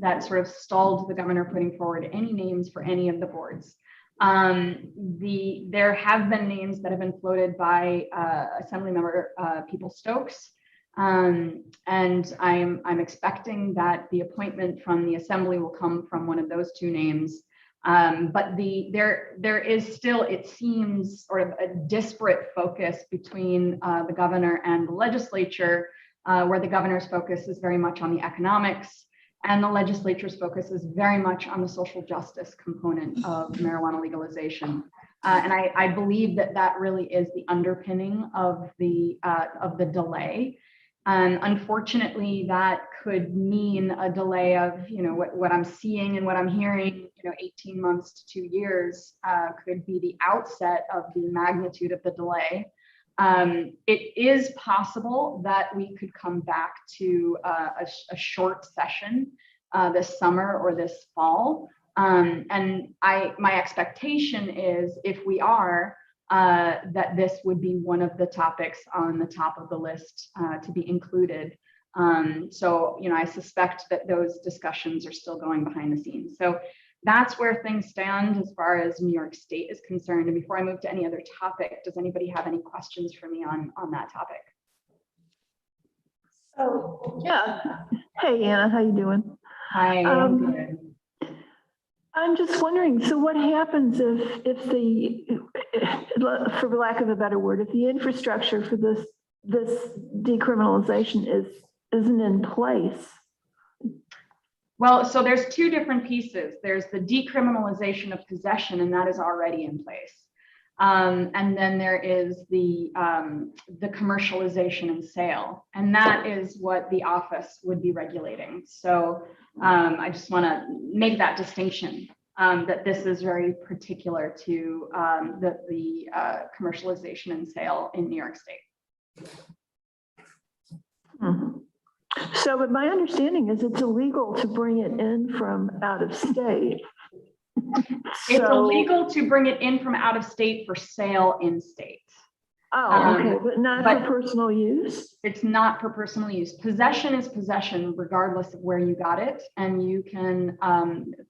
I: that sort of stalled the governor putting forward any names for any of the boards. There have been names that have been floated by Assemblymember People-Stokes, and I'm expecting that the appointment from the Assembly will come from one of those two names. But there is still, it seems, sort of a disparate focus between the governor and the legislature, where the governor's focus is very much on the economics, and the legislature's focus is very much on the social justice component of marijuana legalization. And I believe that that really is the underpinning of the delay. Unfortunately, that could mean a delay of, what I'm seeing and what I'm hearing, 18 months to 2 years could be the outset of the magnitude of the delay. It is possible that we could come back to a short session this summer or this fall. And my expectation is, if we are, that this would be one of the topics on the top of the list to be included. So, I suspect that those discussions are still going behind the scenes. So that's where things stand as far as New York State is concerned. And before I move to any other topic, does anybody have any questions for me on that topic?
D: So, yeah. Hey, Anna, how you doing?
I: Hi, I'm good.
D: I'm just wondering, so what happens if for lack of a better word, if the infrastructure for this decriminalization isn't in place?
I: Well, so there's two different pieces. There's the decriminalization of possession, and that is already in place. And then there is the commercialization and sale, and that is what the office would be regulating. So I just want to make that distinction, that this is very particular to the commercialization and sale in New York State.
D: Mm-hmm. So, but my understanding is it's illegal to bring it in from out of state.
I: It's illegal to bring it in from out of state for sale in state.
D: Oh, okay, but not for personal use?
I: It's not for personal use. Possession is possession regardless of where you got it. And you can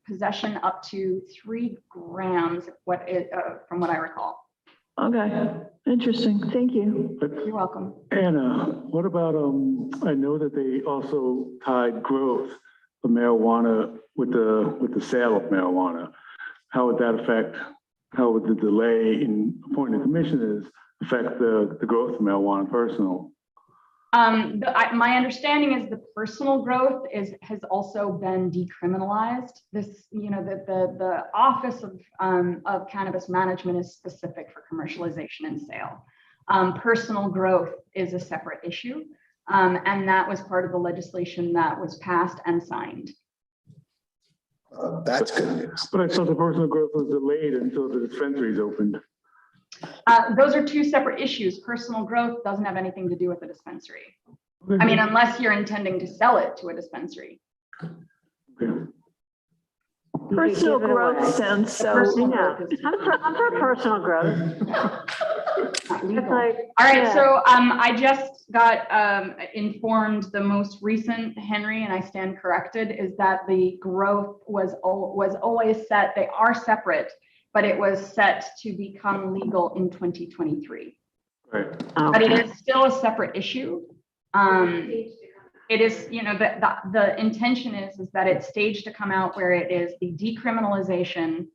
I: possession up to 3 grams from what I recall.
D: Okay, interesting. Thank you.
I: You're welcome.
B: Anna, what about, I know that they also tied growth of marijuana with the sale of marijuana. How would that affect, how would the delay in appointing commissioners affect the growth of marijuana personal?
I: My understanding is the personal growth has also been decriminalized. This, the Office of Cannabis Management is specific for commercialization and sale. Personal growth is a separate issue, and that was part of the legislation that was passed and signed.
G: That's good news.
B: But I thought the personal growth was delayed until the dispensaries opened.
I: Those are two separate issues. Personal growth doesn't have anything to do with the dispensary.
B: Okay.
I: I mean, unless you're intending to sell it to a dispensary.
B: Okay.
D: Personal growth sounds so.
I: Personal
A: Yeah,
I: growth is-
A: I'm for personal growth. It's like,
I: All right,
A: yeah.
I: so I just got informed the most recent, Henry, and I stand corrected, is that the growth was always set. They are separate, but it was set to become legal in 2023.
B: Right.
I: But it is still a separate issue. It is, the intention is that it's staged to come out where it is the decriminalization,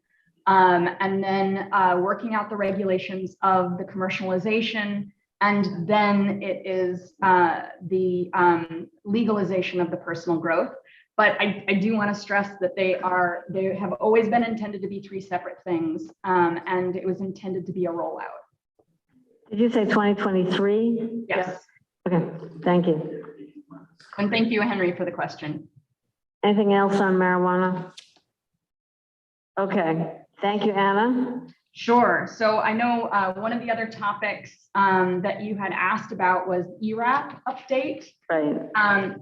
I: and then working out the regulations of the commercialization, and then it is the legalization of the personal growth. But I do want to stress that they have always been intended to be 3 separate things, and it was intended to be a rollout.
A: Did you say 2023?
I: Yes.
A: Okay, thank you.
I: And thank you, Henry, for the question.
A: Anything else on marijuana? Okay, thank you, Anna.
I: Sure. So I know one of the other topics that you had asked about was ERAP update.
A: Right.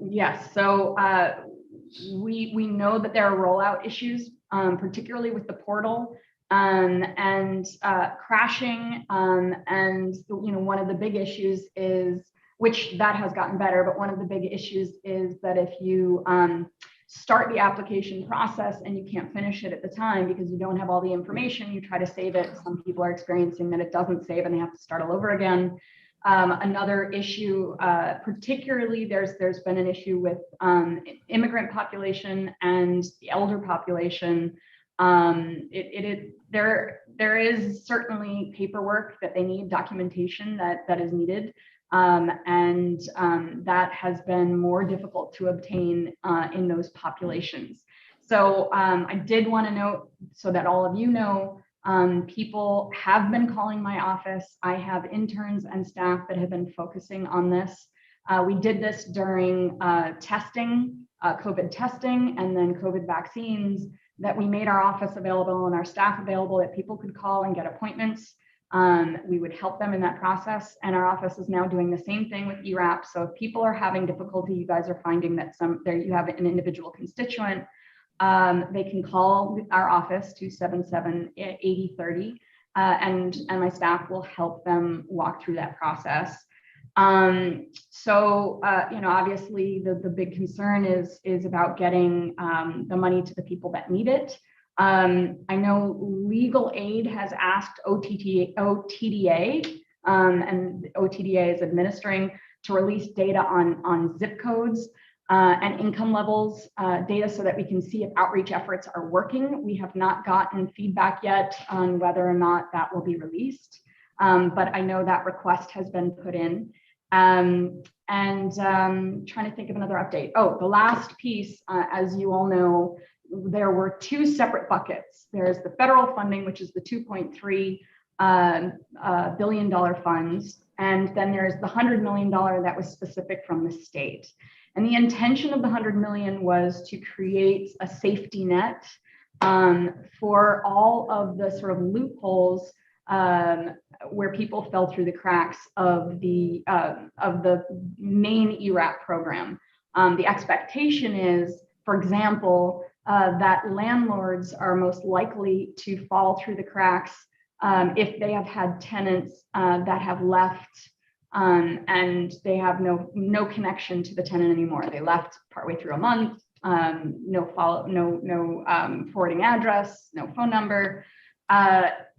I: Yes. So we know that there are rollout issues, particularly with the portal and crashing. And one of the big issues is, which that has gotten better, but one of the big issues is that if you start the application process and you can't finish it at the time because you don't have all the information, you try to save it. Some people are experiencing that it doesn't save and they have to start all over again. Another issue, particularly there's been an issue with immigrant population and the elder population. There is certainly paperwork that they need, documentation that is needed. And that has been more difficult to obtain in those populations. So I did want to note, so that all of you know, people have been calling my office. I have interns and staff that have been focusing on this. We did this during testing, COVID testing, and then COVID vaccines, that we made our office available and our staff available, that people could call and get appointments. We would help them in that process. And our office is now doing the same thing with ERAP. So if people are having difficulty, you guys are finding that you have an individual constituent, they can call our office 277-8030, and my staff will help them walk through that process. Obviously the big concern is about getting the money to the people that need it. I know legal aid has asked OTDA, and OTDA is administering, to release data on zip codes and income levels data, so that we can see if outreach efforts are working. We have not gotten feedback yet on whether or not that will be released, but I know that request has been put in. Trying to think of another update. Oh, the last piece, as you all know, there were two separate buckets. There's the federal funding, which is the $2.3 billion funds. And then there's the $100 million that was specific from the state. And the intention of the $100 million was to create a safety net for all of the sort of loopholes where people fell through the cracks of the main ERAP program. The expectation is, for example, that landlords are most likely to fall through the cracks if they have had tenants that have left and they have no connection to the tenant anymore. They left partway through a month, no forwarding address, no phone number.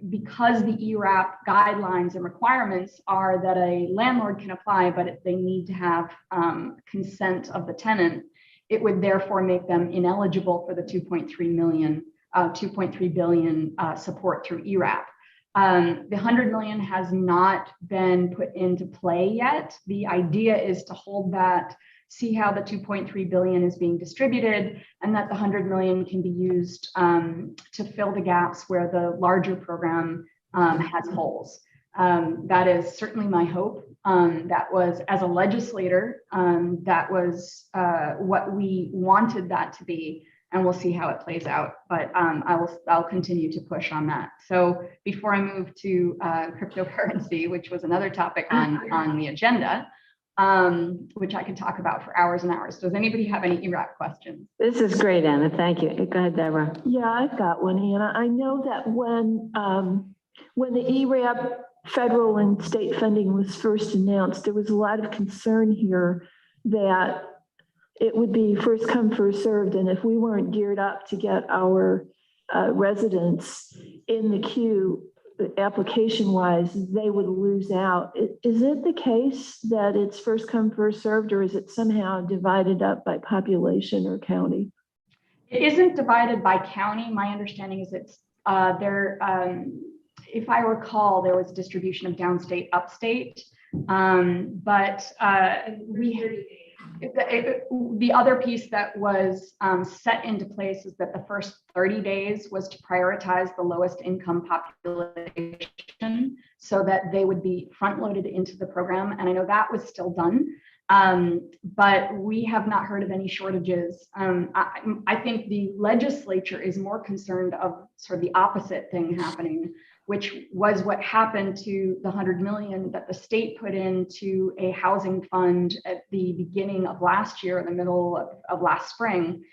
I: Because the ERAP guidelines and requirements are that a landlord can apply, but they need to have consent of the tenant, it would therefore make them ineligible for the 2.3 billion support through ERAP. The 100 million has not been put into play yet. The idea is to hold that, see how the 2.3 billion is being distributed, and that the 100 million can be used to fill the gaps where the larger program has holes. That is certainly my hope. That was, as a legislator, that was what we wanted that to be, and we'll see how it plays out. But I'll continue to push on that. So before I move to cryptocurrency, which was another topic on the agenda, which I could talk about for hours and hours. Does anybody have any ERAP questions?
A: This is great, Anna. Thank you. Go ahead, Deborah.
D: Yeah, I've got one, Anna. I know that when the ERAP federal and state funding was first announced, there was a lot of concern here that it would be first come, first served. And if we weren't geared up to get our residents in the queue, application wise, they would lose out. Is it the case that it's first come, first served, or is it somehow divided up by population or county?
I: It isn't divided by county. My understanding is it's if I recall, there was distribution of downstate, upstate, but the other piece that was set into place is that the first 30 days was to prioritize the lowest income population so that they would be front loaded into the program. And I know that was still done, but we have not heard of any shortages. I think the legislature is more concerned of sort of the opposite thing happening, which was what happened to the 100 million that the state put into a housing fund at the beginning of last year, in the middle of last spring,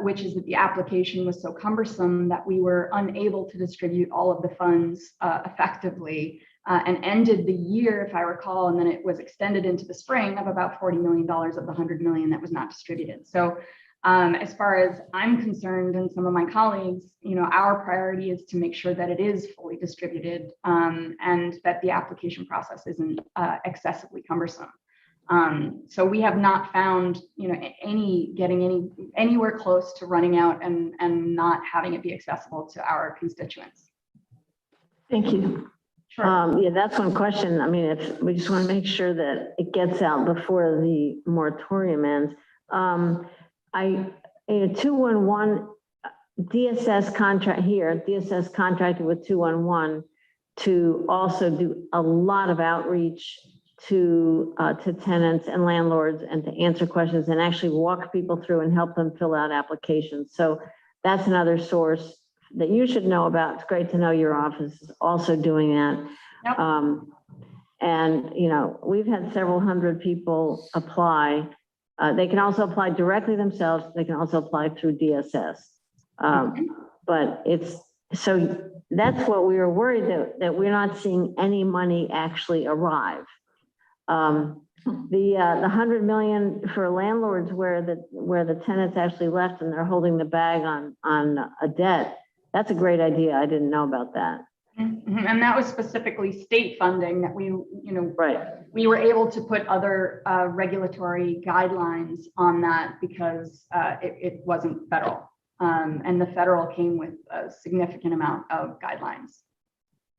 I: which is that the application was so cumbersome that we were unable to distribute all of the funds effectively, and ended the year, if I recall, and then it was extended into the spring, of about $40 million of the 100 million that was not distributed. So as far as I'm concerned, and some of my colleagues, our priority is to make sure that it is fully distributed, and that the application process isn't excessively cumbersome. So we have not found, anywhere close to running out and not having it be accessible to our constituents.
D: Thank you.
I: Sure.
A: Yeah, that's one question. I mean, we just want to make sure that it gets out before the moratorium ends. 211 DSS contract here, DSS contracted with 211 to also do a lot of outreach to tenants and landlords, and to answer questions and actually walk people through and help them fill out applications. So that's another source that you should know about. It's great to know your office is also doing that.
I: Yep.
A: And we've had several hundred people apply. They can also apply directly themselves. They can also apply through DSS. But so that's what we were worried that we're not seeing any money actually arrive. The 100 million for landlords where the tenants actually left and they're holding the bag on a debt. That's a great idea. I didn't know about that.
I: Mm-hmm. And that was specifically state funding that we were able to put other regulatory guidelines on that because it wasn't federal. And the federal came with a significant amount of guidelines.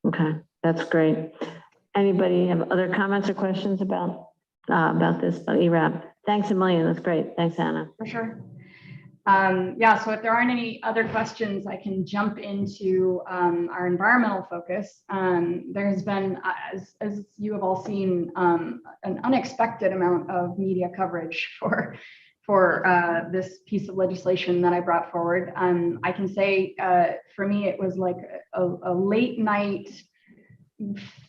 A: Okay, that's great. Anybody have other comments or questions about this, about ERAP? Thanks a million. That's great. Thanks, Anna.
I: For sure. So if there aren't any other questions, I can jump into our environmental focus. There has been, as you have all seen, an unexpected amount of media coverage for this piece of legislation that I brought forward. I can say for me, it was like a late night,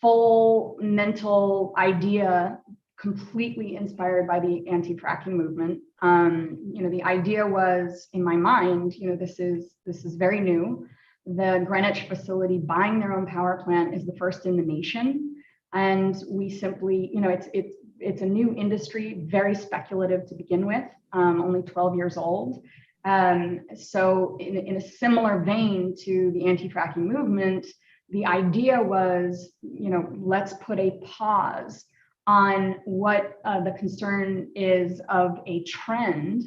I: full mental idea, completely inspired by the anti-fracking movement. The idea was in my mind, this is very new. The Greenwich facility buying their own power plant is the first in the nation. And we simply, it's a new industry, very speculative to begin with, only 12 years old. So in a similar vein to the anti-fracking movement, the idea was, let's put a pause on what the concern is of a trend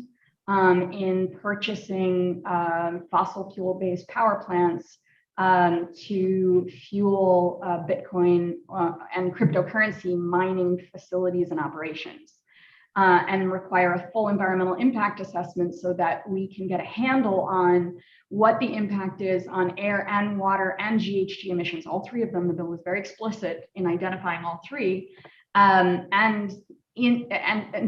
I: in purchasing fossil fuel-based power plants to fuel Bitcoin and cryptocurrency mining facilities and operations, and require a full environmental impact assessment so that we can get a handle on what the impact is on air and water and GHG emissions, all three of them. The bill was very explicit in identifying all three. And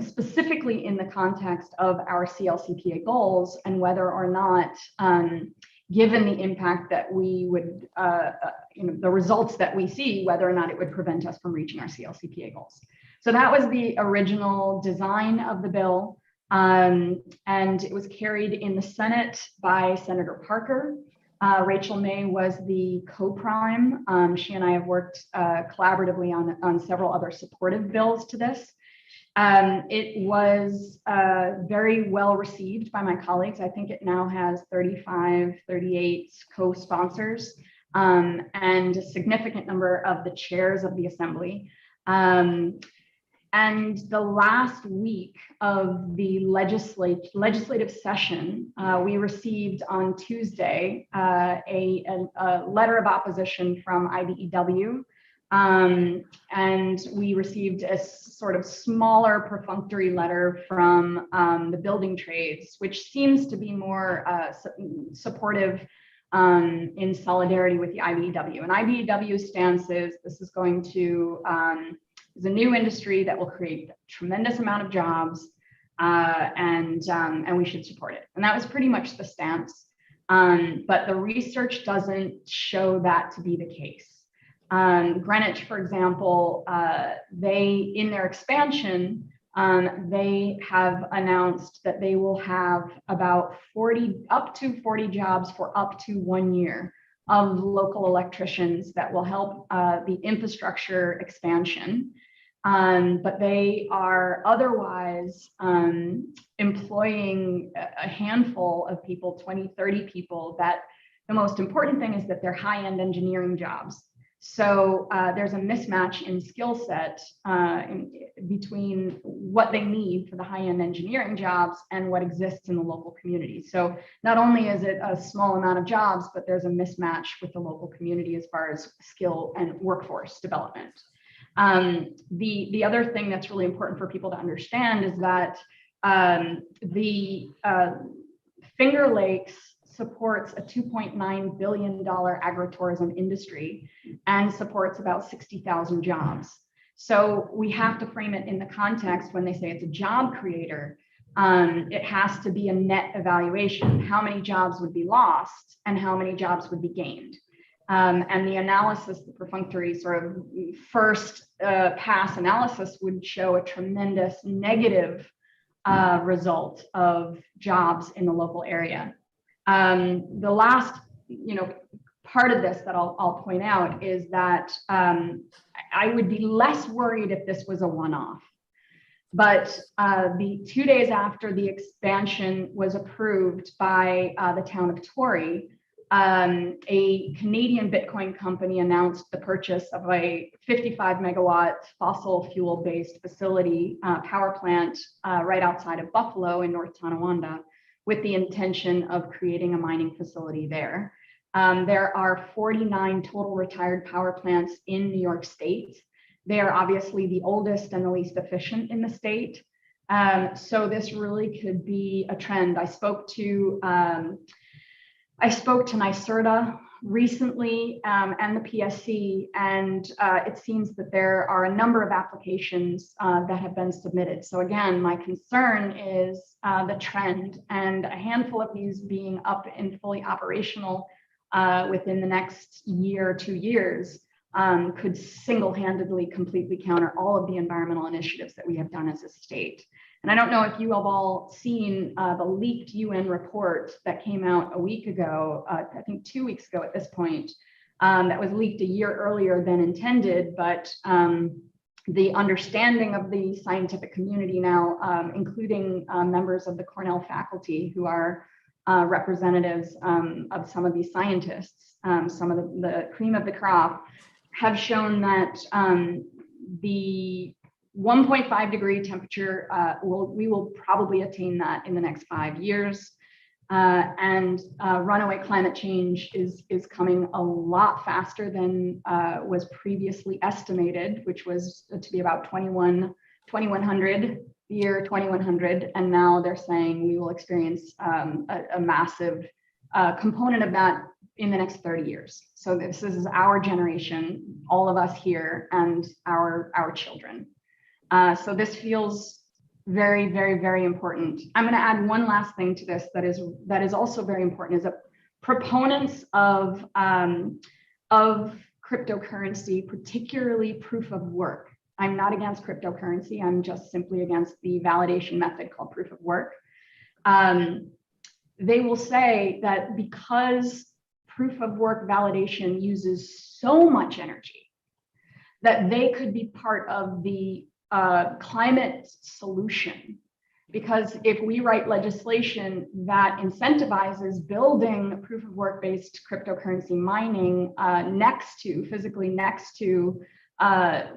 I: specifically in the context of our CLCPA goals, and whether or not, given the impact that we would, the results that we see, whether or not it would prevent us from reaching our CLCPA goals. So that was the original design of the bill, and it was carried in the Senate by Senator Parker. Rachel May was the co-prime. She and I have worked collaboratively on several other supportive bills to this. It was very well received by my colleagues. I think it now has 35, 38 co-sponsors, and a significant number of the chairs of the assembly. And the last week of the legislative session, we received on Tuesday a letter of opposition from IBEW, and we received a sort of smaller perfunctory letter from the building trades, which seems to be more supportive in solidarity with the IBEW. And IBEW's stance is this is going to is a new industry that will create a tremendous amount of jobs, and we should support it. And that was pretty much the stance. But the research doesn't show that to be the case. Greenwich, for example, they, in their expansion, they have announced that they will have about up to 40 jobs for up to 1 year of local electricians that will help the infrastructure expansion. But they are otherwise employing a handful of people, 20, 30 people, that the most important thing is that they're high-end engineering jobs. So there's a mismatch in skill set between what they need for the high-end engineering jobs and what exists in the local community. So not only is it a small amount of jobs, but there's a mismatch with the local community as far as skill and workforce development. The other thing that's really important for people to understand is that the Finger Lakes supports a $2.9 billion agritourism industry and supports about 60,000 jobs. So we have to frame it in the context when they say it's a job creator. It has to be a net evaluation. How many jobs would be lost and how many jobs would be gained? And the analysis, the perfunctory sort of first pass analysis would show a tremendous negative result of jobs in the local area. The last, part of this that I'll point out is that I would be less worried if this was a one-off. But the 2 days after the expansion was approved by the town of Torrey, a Canadian Bitcoin company announced the purchase of a 55 megawatt fossil fuel based facility power plant right outside of Buffalo in North Tonawanda, with the intention of creating a mining facility there. There are 49 total retired power plants in New York State. They are obviously the oldest and the least efficient in the state. So this really could be a trend. I spoke to NYSERDA recently and the PSC, and it seems that there are a number of applications that have been submitted. So again, my concern is the trend, and a handful of these being up and fully operational within the next year or 2 years could single-handedly completely counter all of the environmental initiatives that we have done as a state. And I don't know if you have all seen the leaked UN report that came out a week ago, I think 2 weeks ago at this point, that was leaked a year earlier than intended, but the understanding of the scientific community now, including members of the Cornell faculty who are representatives of some of these scientists, some of the cream of the crop, have shown that the 1.5 degree temperature, we will probably attain that in the next 5 years. And runaway climate change is coming a lot faster than was previously estimated, which was to be about 2100, year 2100. And now they're saying we will experience a massive component of that in the next 30 years. So this is our generation, all of us here, and our children. So this feels very, very, very important. I'm going to add one last thing to this that is also very important, is that proponents of cryptocurrency, particularly proof of work. I'm not against cryptocurrency. I'm just simply against the validation method called proof of work. They will say that because proof of work validation uses so much energy, that they could be part of the climate solution. Because if we write legislation that incentivizes building proof of work based cryptocurrency mining physically next to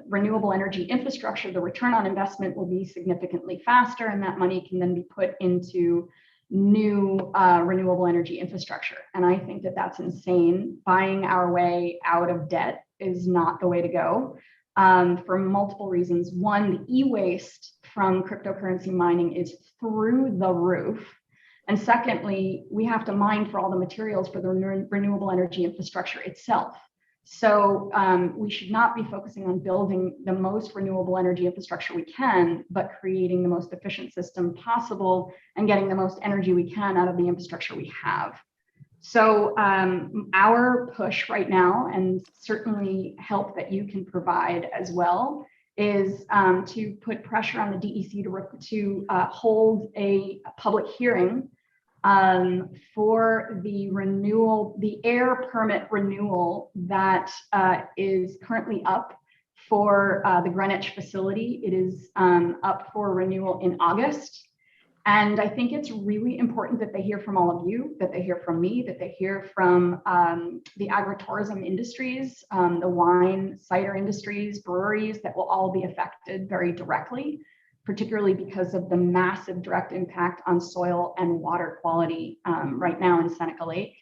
I: renewable energy infrastructure, the return on investment will be significantly faster, and that money can then be put into new renewable energy infrastructure. And I think that that's insane. Buying our way out of debt is not the way to go. For multiple reasons. One, the e-waste from cryptocurrency mining is through the roof. And secondly, we have to mine for all the materials for the renewable energy infrastructure itself. So we should not be focusing on building the most renewable energy infrastructure we can, but creating the most efficient system possible and getting the most energy we can out of the infrastructure we have. So our push right now, and certainly help that you can provide as well, is to put pressure on the DEC to hold a public hearing for the renewal, the air permit renewal that is currently up for the Greenwich facility. It is up for renewal in August. And I think it's really important that they hear from all of you, that they hear from me, that they hear from the agritourism industries, the wine, cider industries, breweries that will all be affected very directly, particularly because of the massive direct impact on soil and water quality right now in Seneca Lake.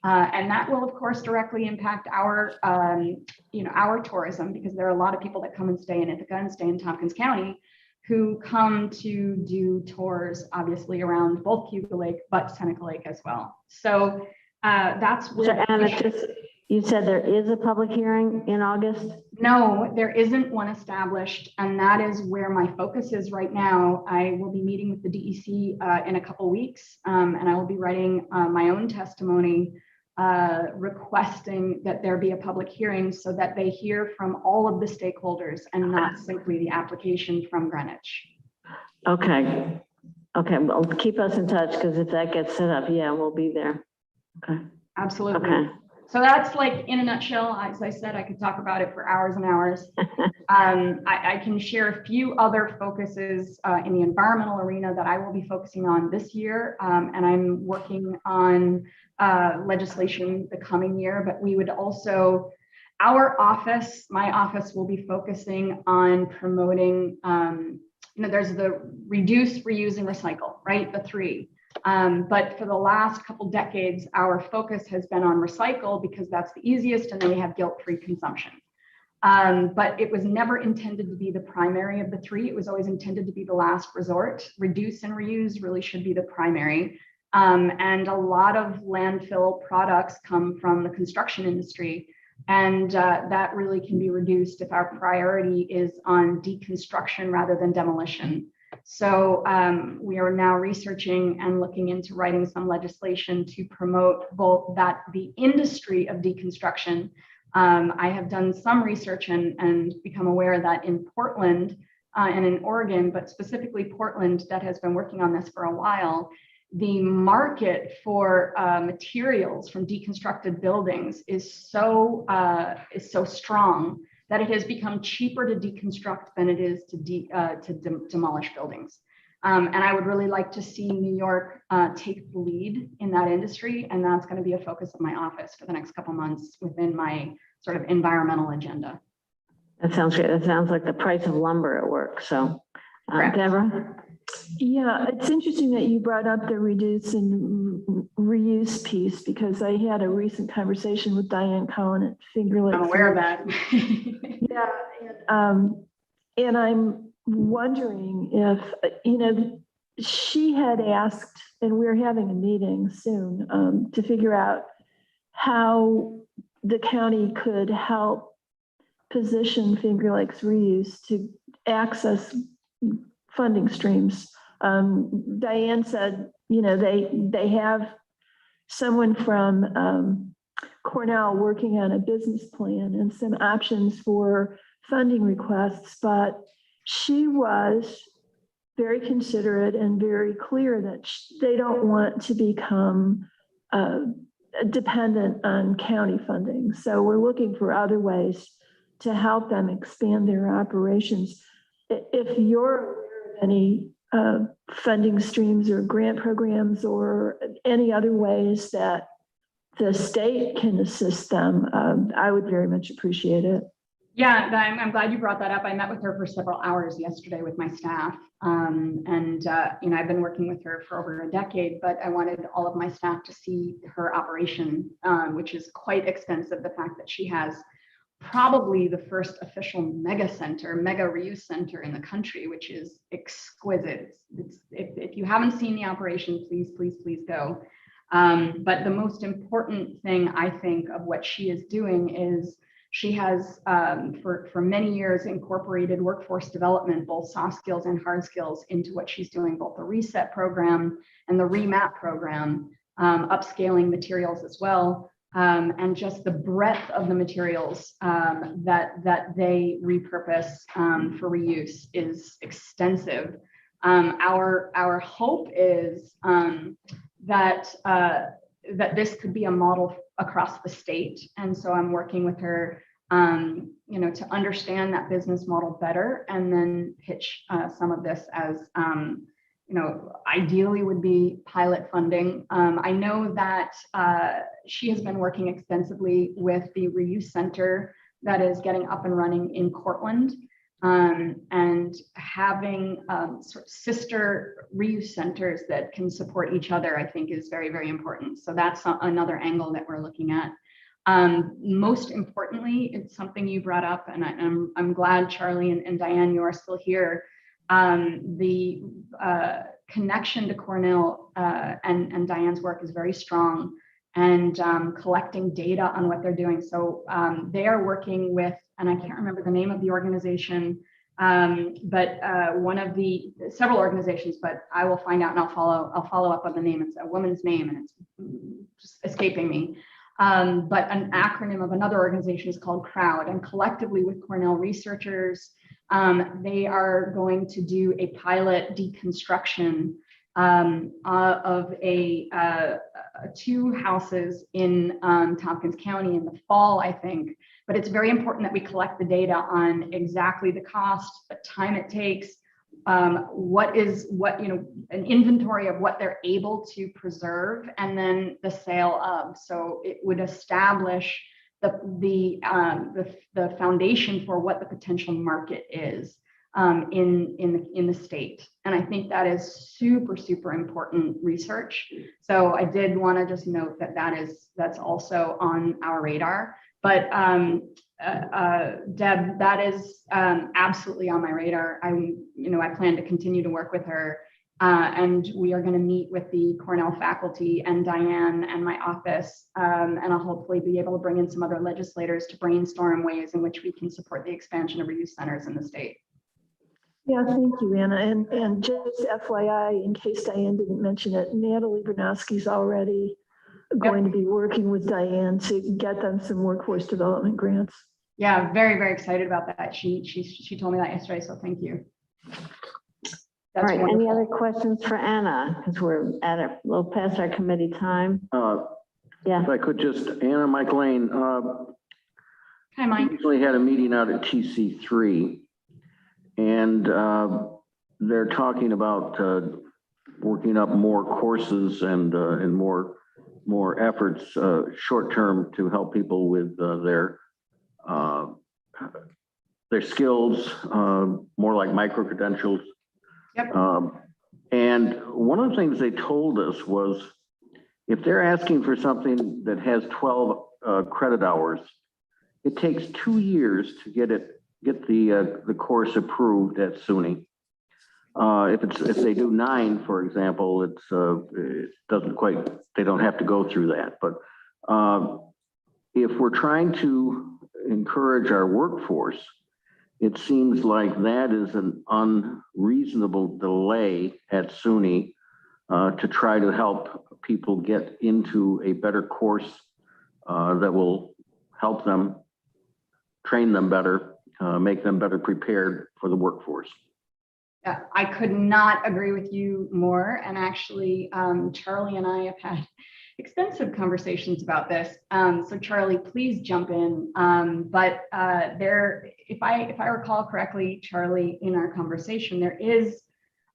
I: And that will, of course, directly impact our, our tourism, because there are a lot of people that come and stay in Ithaca and stay in Tompkins County who come to do tours, obviously, around both Cuba Lake, but Seneca Lake as well. So that's where.
A: So, Anna, you said there is a public hearing in August?
I: No, there isn't one established, and that is where my focus is right now. I will be meeting with the DEC in a couple weeks, and I will be writing my own testimony requesting that there be a public hearing so that they hear from all of the stakeholders and not simply the application from Greenwich.
A: Okay. Okay, well, keep us in touch, because if that gets set up, yeah, we'll be there. Okay.
I: Absolutely.
A: Okay.
I: So that's like, in a nutshell, as I said, I could talk about it for hours and hours. I can share a few other focuses in the environmental arena that I will be focusing on this year. And I'm working on legislation the coming year, but we would also, our office, my office will be focusing on promoting, there's the reduce, reuse, and recycle, right? The three. But for the last couple decades, our focus has been on recycle because that's the easiest, and then we have guilt-free consumption. But it was never intended to be the primary of the three. It was always intended to be the last resort. Reduce and reuse really should be the primary. And a lot of landfill products come from the construction industry. And that really can be reduced if our priority is on deconstruction rather than demolition. So we are now researching and looking into writing some legislation to promote both that the industry of deconstruction. I have done some research and become aware that in Portland and in Oregon, but specifically Portland, that has been working on this for a while, the market for materials from deconstructed buildings is so strong that it has become cheaper to deconstruct than it is to demolish buildings. And I would really like to see New York take the lead in that industry. And that's going to be a focus of my office for the next couple months within my sort of environmental agenda.
A: That sounds good. It sounds like the price of lumber at work. So, Deborah?
D: Yeah, it's interesting that you brought up the reduce and reuse piece, because I had a recent conversation with Diane Cohen at Finger Lakes.
I: I'm aware of that.
D: Yeah, and I'm wondering if, she had asked, and we're having a meeting soon to figure out how the county could help position Finger Lakes reuse to access funding streams. Diane said, they have someone from Cornell working on a business plan and some options for funding requests, but she was very considerate and very clear that they don't want to become dependent on county funding. So we're looking for other ways to help them expand their operations. If you're aware of any funding streams or grant programs or any other ways that the state can assist them, I would very much appreciate it.
I: Yeah, I'm glad you brought that up. I met with her for several hours yesterday with my staff. I've been working with her for over a decade, but I wanted all of my staff to see her operation, which is quite extensive. The fact that she has probably the first official mega reuse center in the country, which is exquisite. If you haven't seen the operation, please go. But the most important thing I think of what she is doing is she has for many years incorporated workforce development, both soft skills and hard skills, into what she's doing, both the reset program and the remap program, upscaling materials as well. And just the breadth of the materials that they repurpose for reuse is extensive. Our hope is that this could be a model across the state, and so I'm working with her, to understand that business model better, and then pitch some of this as ideally would be pilot funding. I know that she has been working extensively with the reuse center that is getting up and running in Cortland, and having sort of sister reuse centers that can support each other, I think is very, very important. So that's another angle that we're looking at. Most importantly, it's something you brought up, and I'm glad Charlie and Diane, you are still here. The connection to Cornell and Diane's work is very strong, and collecting data on what they're doing. So they are working with, and I can't remember the name of the organization, but one of the several organizations, but I will find out and I'll follow up on the name. It's a woman's name and it's just escaping me. But an acronym of another organization is called CROWD, and collectively with Cornell researchers, they are going to do a pilot deconstruction of two houses in Tompkins County in the fall, I think. But it's very important that we collect the data on exactly the cost, the time it takes, an inventory of what they're able to preserve, and then the sale of. So it would establish the foundation for what the potential market is in the state. And I think that is super, super important research. So I did want to just note that's also on our radar. But Deb, that is absolutely on my radar. I plan to continue to work with her, and we are going to meet with the Cornell faculty and Diane and my office, and I'll hopefully be able to bring in some other legislators to brainstorm ways in which we can support the expansion of reuse centers in the state.
D: Yeah, thank you, Anna. And just FYI, in case Diane didn't mention it, Natalie Bernowski's already going to be working with Diane to get them some workforce development grants.
I: Yeah, very, very excited about that. She told me that yesterday, so thank you.
A: All right, any other questions for Anna? Because we're at a little past our committee time. Yeah.
F: If I could just, Anna, Mike Lane.
I: Hi, Mike.
F: We recently had a meeting out at TC3, and they're talking about working up more courses and more efforts short-term to help people with their skills, more like micro-credentials.
I: Yep.
F: And one of the things they told us was if they're asking for something that has 12 credit hours, it takes 2 years to get the course approved at SUNY. If they do 9, for example, it doesn't quite, they don't have to go through that. But if we're trying to encourage our workforce, it seems like that is an unreasonable delay at SUNY to try to help people get into a better course that will help them, train them better, make them better prepared for the workforce.
I: Yeah, I could not agree with you more. And actually, Charlie and I have had extensive conversations about this. So Charlie, please jump in. But if I recall correctly, Charlie, in our conversation, there is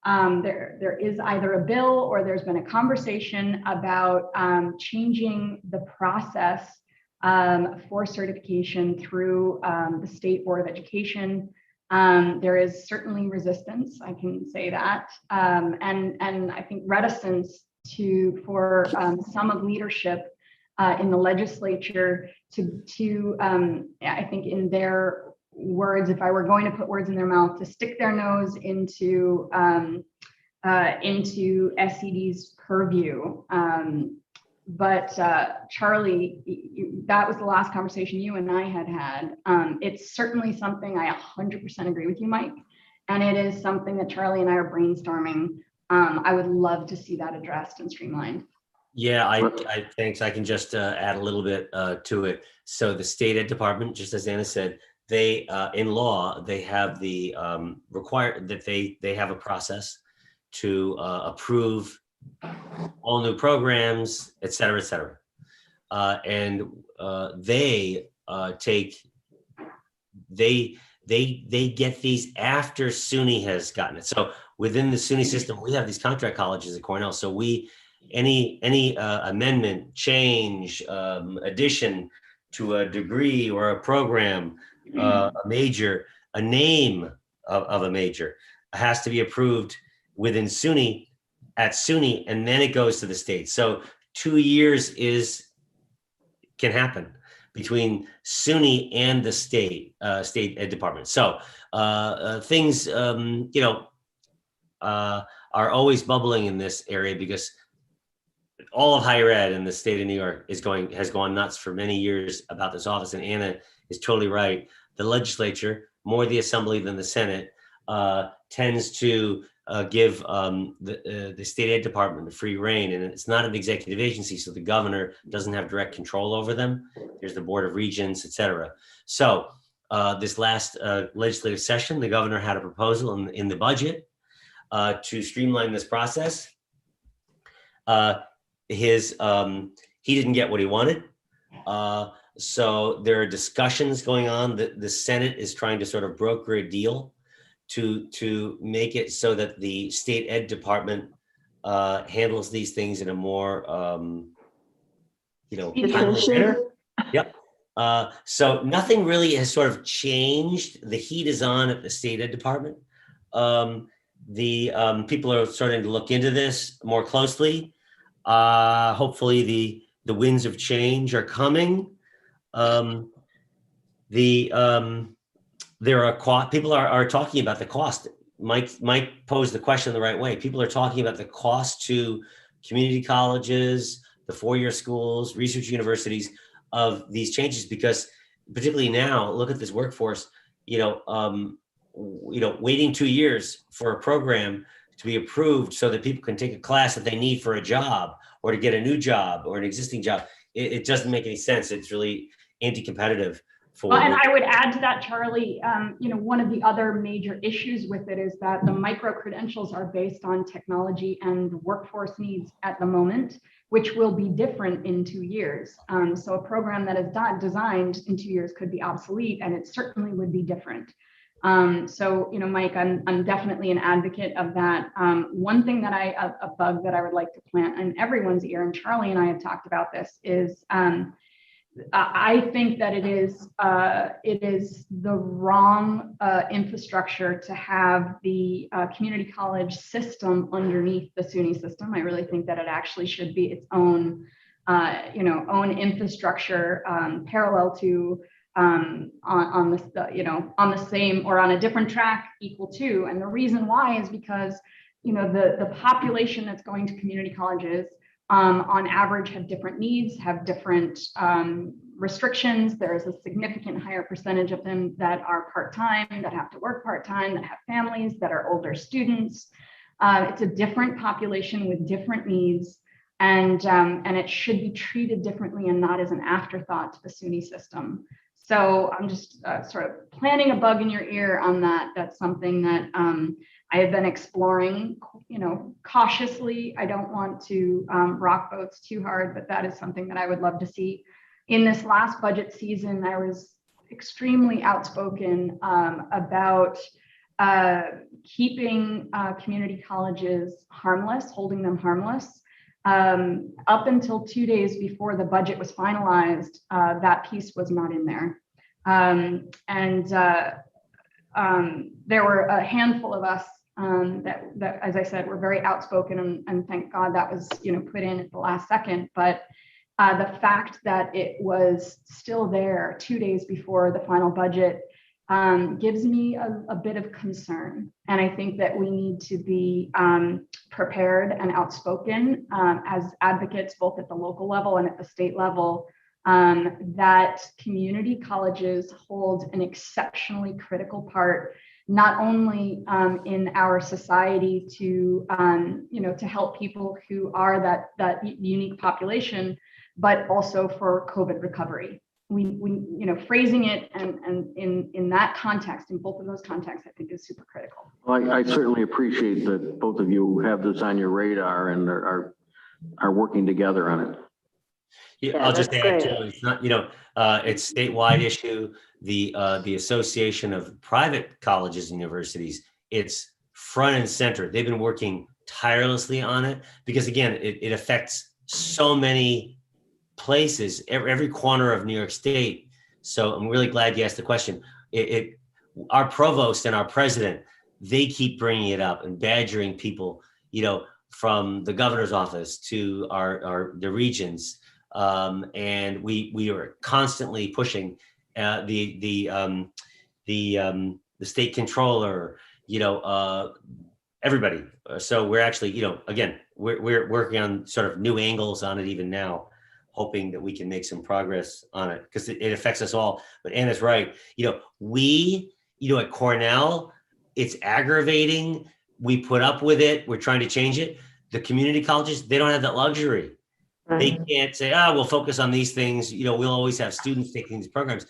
I: either a bill or there's been a conversation about changing the process for certification through the State Board of Education. There is certainly resistance, I can say that, and I think reticence for some of leadership in the legislature to I think in their words, if I were going to put words in their mouth, to stick their nose into SED's purview. But Charlie, that was the last conversation you and I had. It's certainly something I 100% agree with you, Mike. And it is something that Charlie and I are brainstorming. I would love to see that addressed and streamlined.
H: Yeah, thanks. I can just add a little bit to it. So the state ed department, just as Anna said, they in law they have the require that they have a process to approve all new programs, et cetera, et cetera. And they get these after SUNY has gotten it. So within the SUNY system, we have these contract colleges at Cornell. So any amendment, change, addition to a degree or a program, a major, a name of a major has to be approved within SUNY at SUNY, and then it goes to the state. So 2 years can happen between SUNY and the state ed department. So things are always bubbling in this area because all of higher ed in the state of New York has gone nuts for many years about this office. And Anna is totally right. The legislature, more the assembly than the Senate, tends to give the state ed department a free rein, and it's not an executive agency, so the governor doesn't have direct control over them. There's the Board of Regents, et cetera. So this last legislative session, the governor had a proposal in the budget to streamline this process. He didn't get what he wanted. So there are discussions going on. The Senate is trying to sort of broker a deal to make it so that the state ed department handles these things in a more, Yep. So nothing really has sort of changed. The heat is on at the state ed department. The people are starting to look into this more closely. Hopefully the winds of change are coming. People are talking about the cost. Mike posed the question the right way. People are talking about the cost to community colleges, the four-year schools, research universities of these changes, because particularly now, look at this workforce, waiting 2 years for a program to be approved so that people can take a class that they need for a job or to get a new job or an existing job. It doesn't make any sense. It's really anti-competitive.
I: Well, and I would add to that, Charlie, one of the other major issues with it is that the micro-credentials are based on technology and workforce needs at the moment, which will be different in 2 years. So a program that is designed in 2 years could be obsolete, and it certainly would be different. So, Mike, I'm definitely an advocate of that. One thing that a bug that I would like to plant in everyone's ear, and Charlie and I have talked about this, is I think that it is the wrong infrastructure to have the community college system underneath the SUNY system. I really think that it actually should be its own, own infrastructure parallel to on the same or on a different track equal to. And the reason why is because the population that's going to community colleges on average have different needs, have different restrictions. There is a significant higher percentage of them that are part-time, that have to work part-time, that have families, that are older students. It's a different population with different needs, and it should be treated differently and not as an afterthought to the SUNY system. So I'm just sort of planting a bug in your ear on that. That's something that I have been exploring, cautiously. I don't want to rock boats too hard, but that is something that I would love to see. In this last budget season, I was extremely outspoken about keeping community colleges harmless, holding them harmless. Up until 2 days before the budget was finalized, that piece was not in there. There were a handful of us that, as I said, were very outspoken, and thank God that was, put in at the last second. But the fact that it was still there 2 days before the final budget gives me a bit of concern. And I think that we need to be prepared and outspoken as advocates, both at the local level and at the state level, that community colleges hold an exceptionally critical part not only in our society to, to help people who are that unique population, but also for COVID recovery. We phrasing it and in that context, in both of those contexts, I think is super critical.
F: Well, I certainly appreciate that both of you have this on your radar and are working together on it.
H: Yeah, I'll just
A: that's
H: add
A: great.
H: too, it's not, it's statewide issue, the Association of Private Colleges and Universities, it's front and center. They've been working tirelessly on it because again, it affects so many places, every corner of New York State. So I'm really glad you asked the question. Our provost and our president, they keep bringing it up and badgering people, from the governor's office to the regions. And we are constantly pushing the state controller, everybody. So we're actually, again, we're working on sort of new angles on it even now, hoping that we can make some progress on it because it affects us all. But Anna's right. We, at Cornell, it's aggravating. We put up with it. We're trying to change it. The community colleges, they don't have that luxury. They can't say, we'll focus on these things. We'll always have students taking these programs.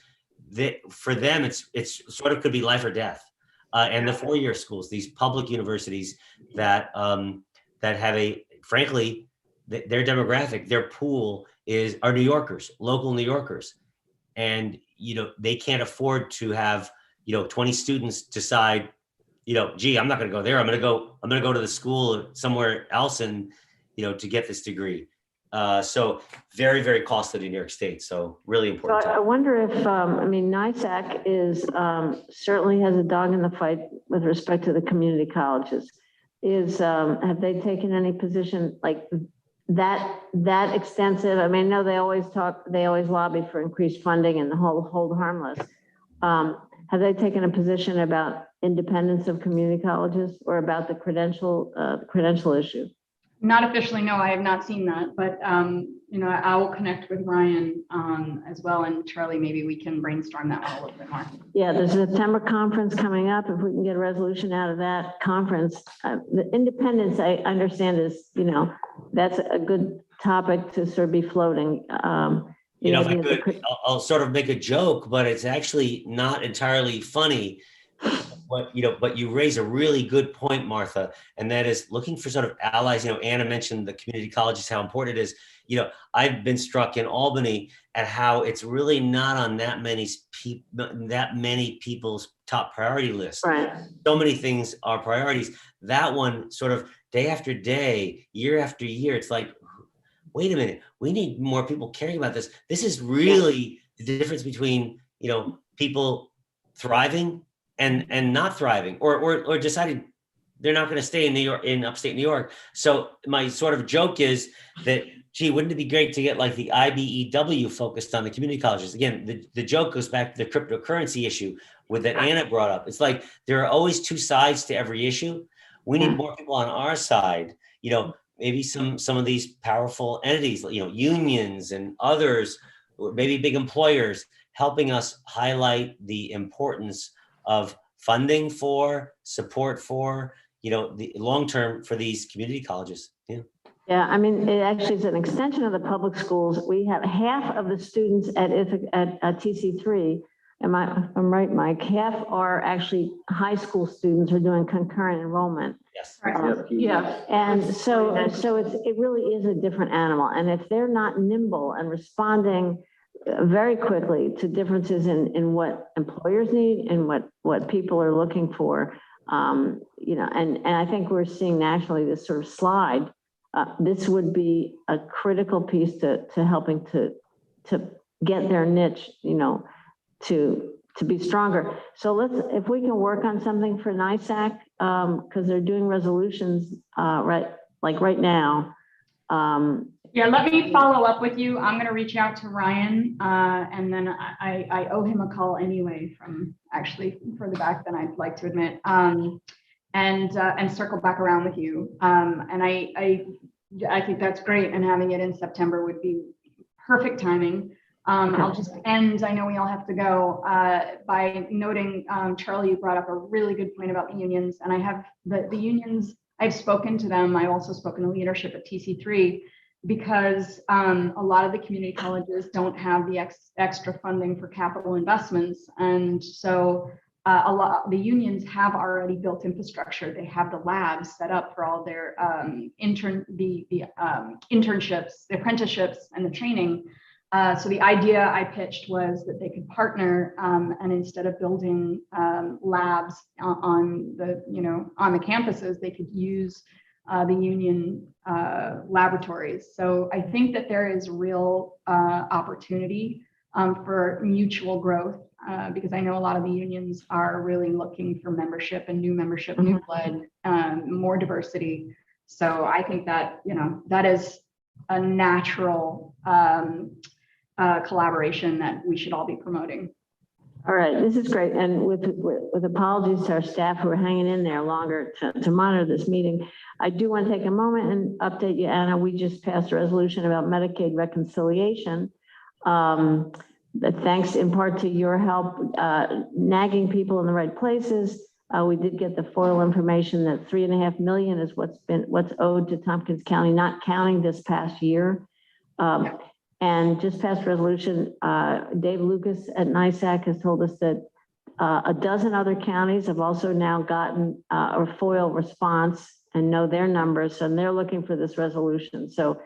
H: For them, it's sort of could be life or death. And the four-year schools, these public universities that have frankly, their demographic, their pool are New Yorkers, local New Yorkers. And, they can't afford to have, 20 students decide, gee, I'm not going to go there. I'm going to go to the school somewhere else and, to get this degree. So very, very costly to New York State. So really important.
A: So I wonder if, NYSAC is, certainly has a dog in the fight with respect to the community colleges. Have they taken any position like that extensive? I know they always lobby for increased funding and the hold harmless. Have they taken a position about independence of community colleges or about the credential issue?
I: Not officially, no, I have not seen that, but I will connect with Ryan as well, and Charlie, maybe we can brainstorm that one a little bit more.
A: Yeah, there's a September conference coming up. If we can get a resolution out of that conference, the independence, I understand is, that's a good topic to sort of be floating.
H: If I could, I'll sort of make a joke, but it's actually not entirely funny. But you raise a really good point, Martha, and that is looking for sort of allies. Anna mentioned the community colleges, how important it is. I've been struck in Albany at how it's really not on that many people's top priority list.
A: Right.
H: So many things are priorities. That one sort of day after day, year after year, it's like, wait a minute, we need more people caring about this. This is really the difference between, people thriving and not thriving or deciding they're not going to stay in upstate New York. So my sort of joke is that, gee, wouldn't it be great to get like the IBEW focused on the community colleges? Again, the joke goes back to the cryptocurrency issue that Anna brought up. It's like there are always two sides to every issue. We need more people on our side, maybe some of these powerful entities, unions and others, or maybe big employers, helping us highlight the importance of funding for, support for, the long-term for these community colleges. Yeah.
A: Yeah, it actually is an extension of the public schools. We have half of the students at TC3. I'm right, Mike? Half are actually high school students who are doing concurrent enrollment.
H: Yes.
D: Yeah.
A: And so it really is a different animal. And if they're not nimble and responding very quickly to differences in what employers need and what people are looking for, and I think we're seeing nationally this sort of slide. This would be a critical piece to helping to get their niche, to be stronger. So if we can work on something for NYSAC, because they're doing resolutions right now.
I: Yeah, let me follow up with you. I'm going to reach out to Ryan, and then I owe him a call anyway from actually further back than I'd like to admit, and circle back around with you. And I think that's great, and having it in September would be perfect timing. I'll just end, I know we all have to go, by noting, Charlie, you brought up a really good point about the unions, and I have the unions, I've spoken to them. I've also spoken to leadership at TC3 because a lot of the community colleges don't have the extra funding for capital investments. And so a lot, the unions have already built infrastructure. They have the labs set up for all their internships, the apprenticeships, and the training. So the idea I pitched was that they could partner, and instead of building labs on the campuses, they could use the union laboratories. So I think that there is real opportunity for mutual growth, because I know a lot of the unions are really looking for membership and new membership, new blood, more diversity. So I think that, that is a natural collaboration that we should all be promoting.
A: All right, this is great. And with apologies to our staff who are hanging in there longer to monitor this meeting, I do want to take a moment and update you, Anna. We just passed a resolution about Medicaid reconciliation. That thanks in part to your help nagging people in the right places. We did get the FOIL information that $3.5 million is what's owed to Tompkins County, not counting this past year. And just passed resolution, Dave Lucas at NISAC has told us that a dozen other counties have also now gotten a FOIL response and know their numbers, and they're looking for this resolution. So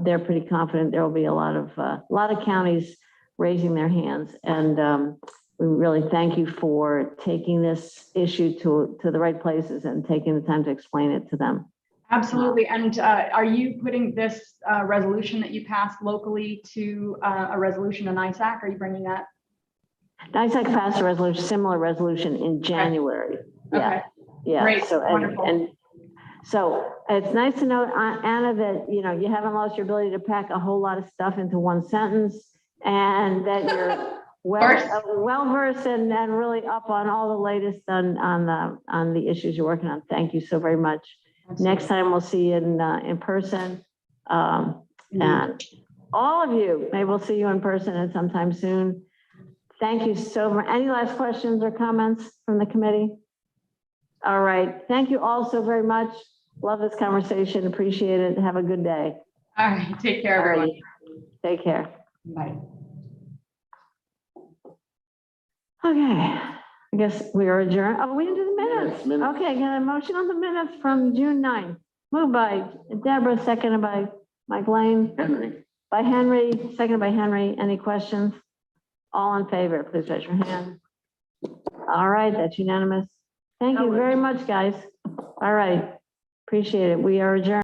A: they're pretty confident there will be a lot of counties raising their hands. And we really thank you for taking this issue to the right places and taking the time to explain it to them.
I: Absolutely. And are you putting this resolution that you passed locally to a resolution in NISAC? Are you bringing that?
A: NISAC passed a resolution, similar resolution in January. Yeah.
I: Okay.
A: Yeah.
I: Great.
A: So,
I: Wonderful.
A: and so it's nice to know, Anna, that, you haven't lost your ability to pack a whole lot of stuff into one sentence, and that you're well-versed and really up on all the latest on the issues you're working on. Thank you so very much.
I: Absolutely.
A: Next time we'll see you in person. And all of you, maybe we'll see you in person at sometime soon. Thank you so much. Any last questions or comments from the committee? All right. Thank you all so very much. Love this conversation. Appreciate it. Have a good day.
I: All right. Take care, everyone.
A: Take care.
I: Bye.
A: Okay. I guess we are adjourned. Oh, we didn't do the minutes.
F: Minutes.
A: Okay, got a motion on the minutes from June 9th. Moved by Deborah, seconded by Mike Lane.
F: Henry.
A: By Henry, seconded by Henry. Any questions? All in favor, please raise your hand. All right, that's unanimous. Thank you very much, guys. All right, appreciate it. We are adjourned.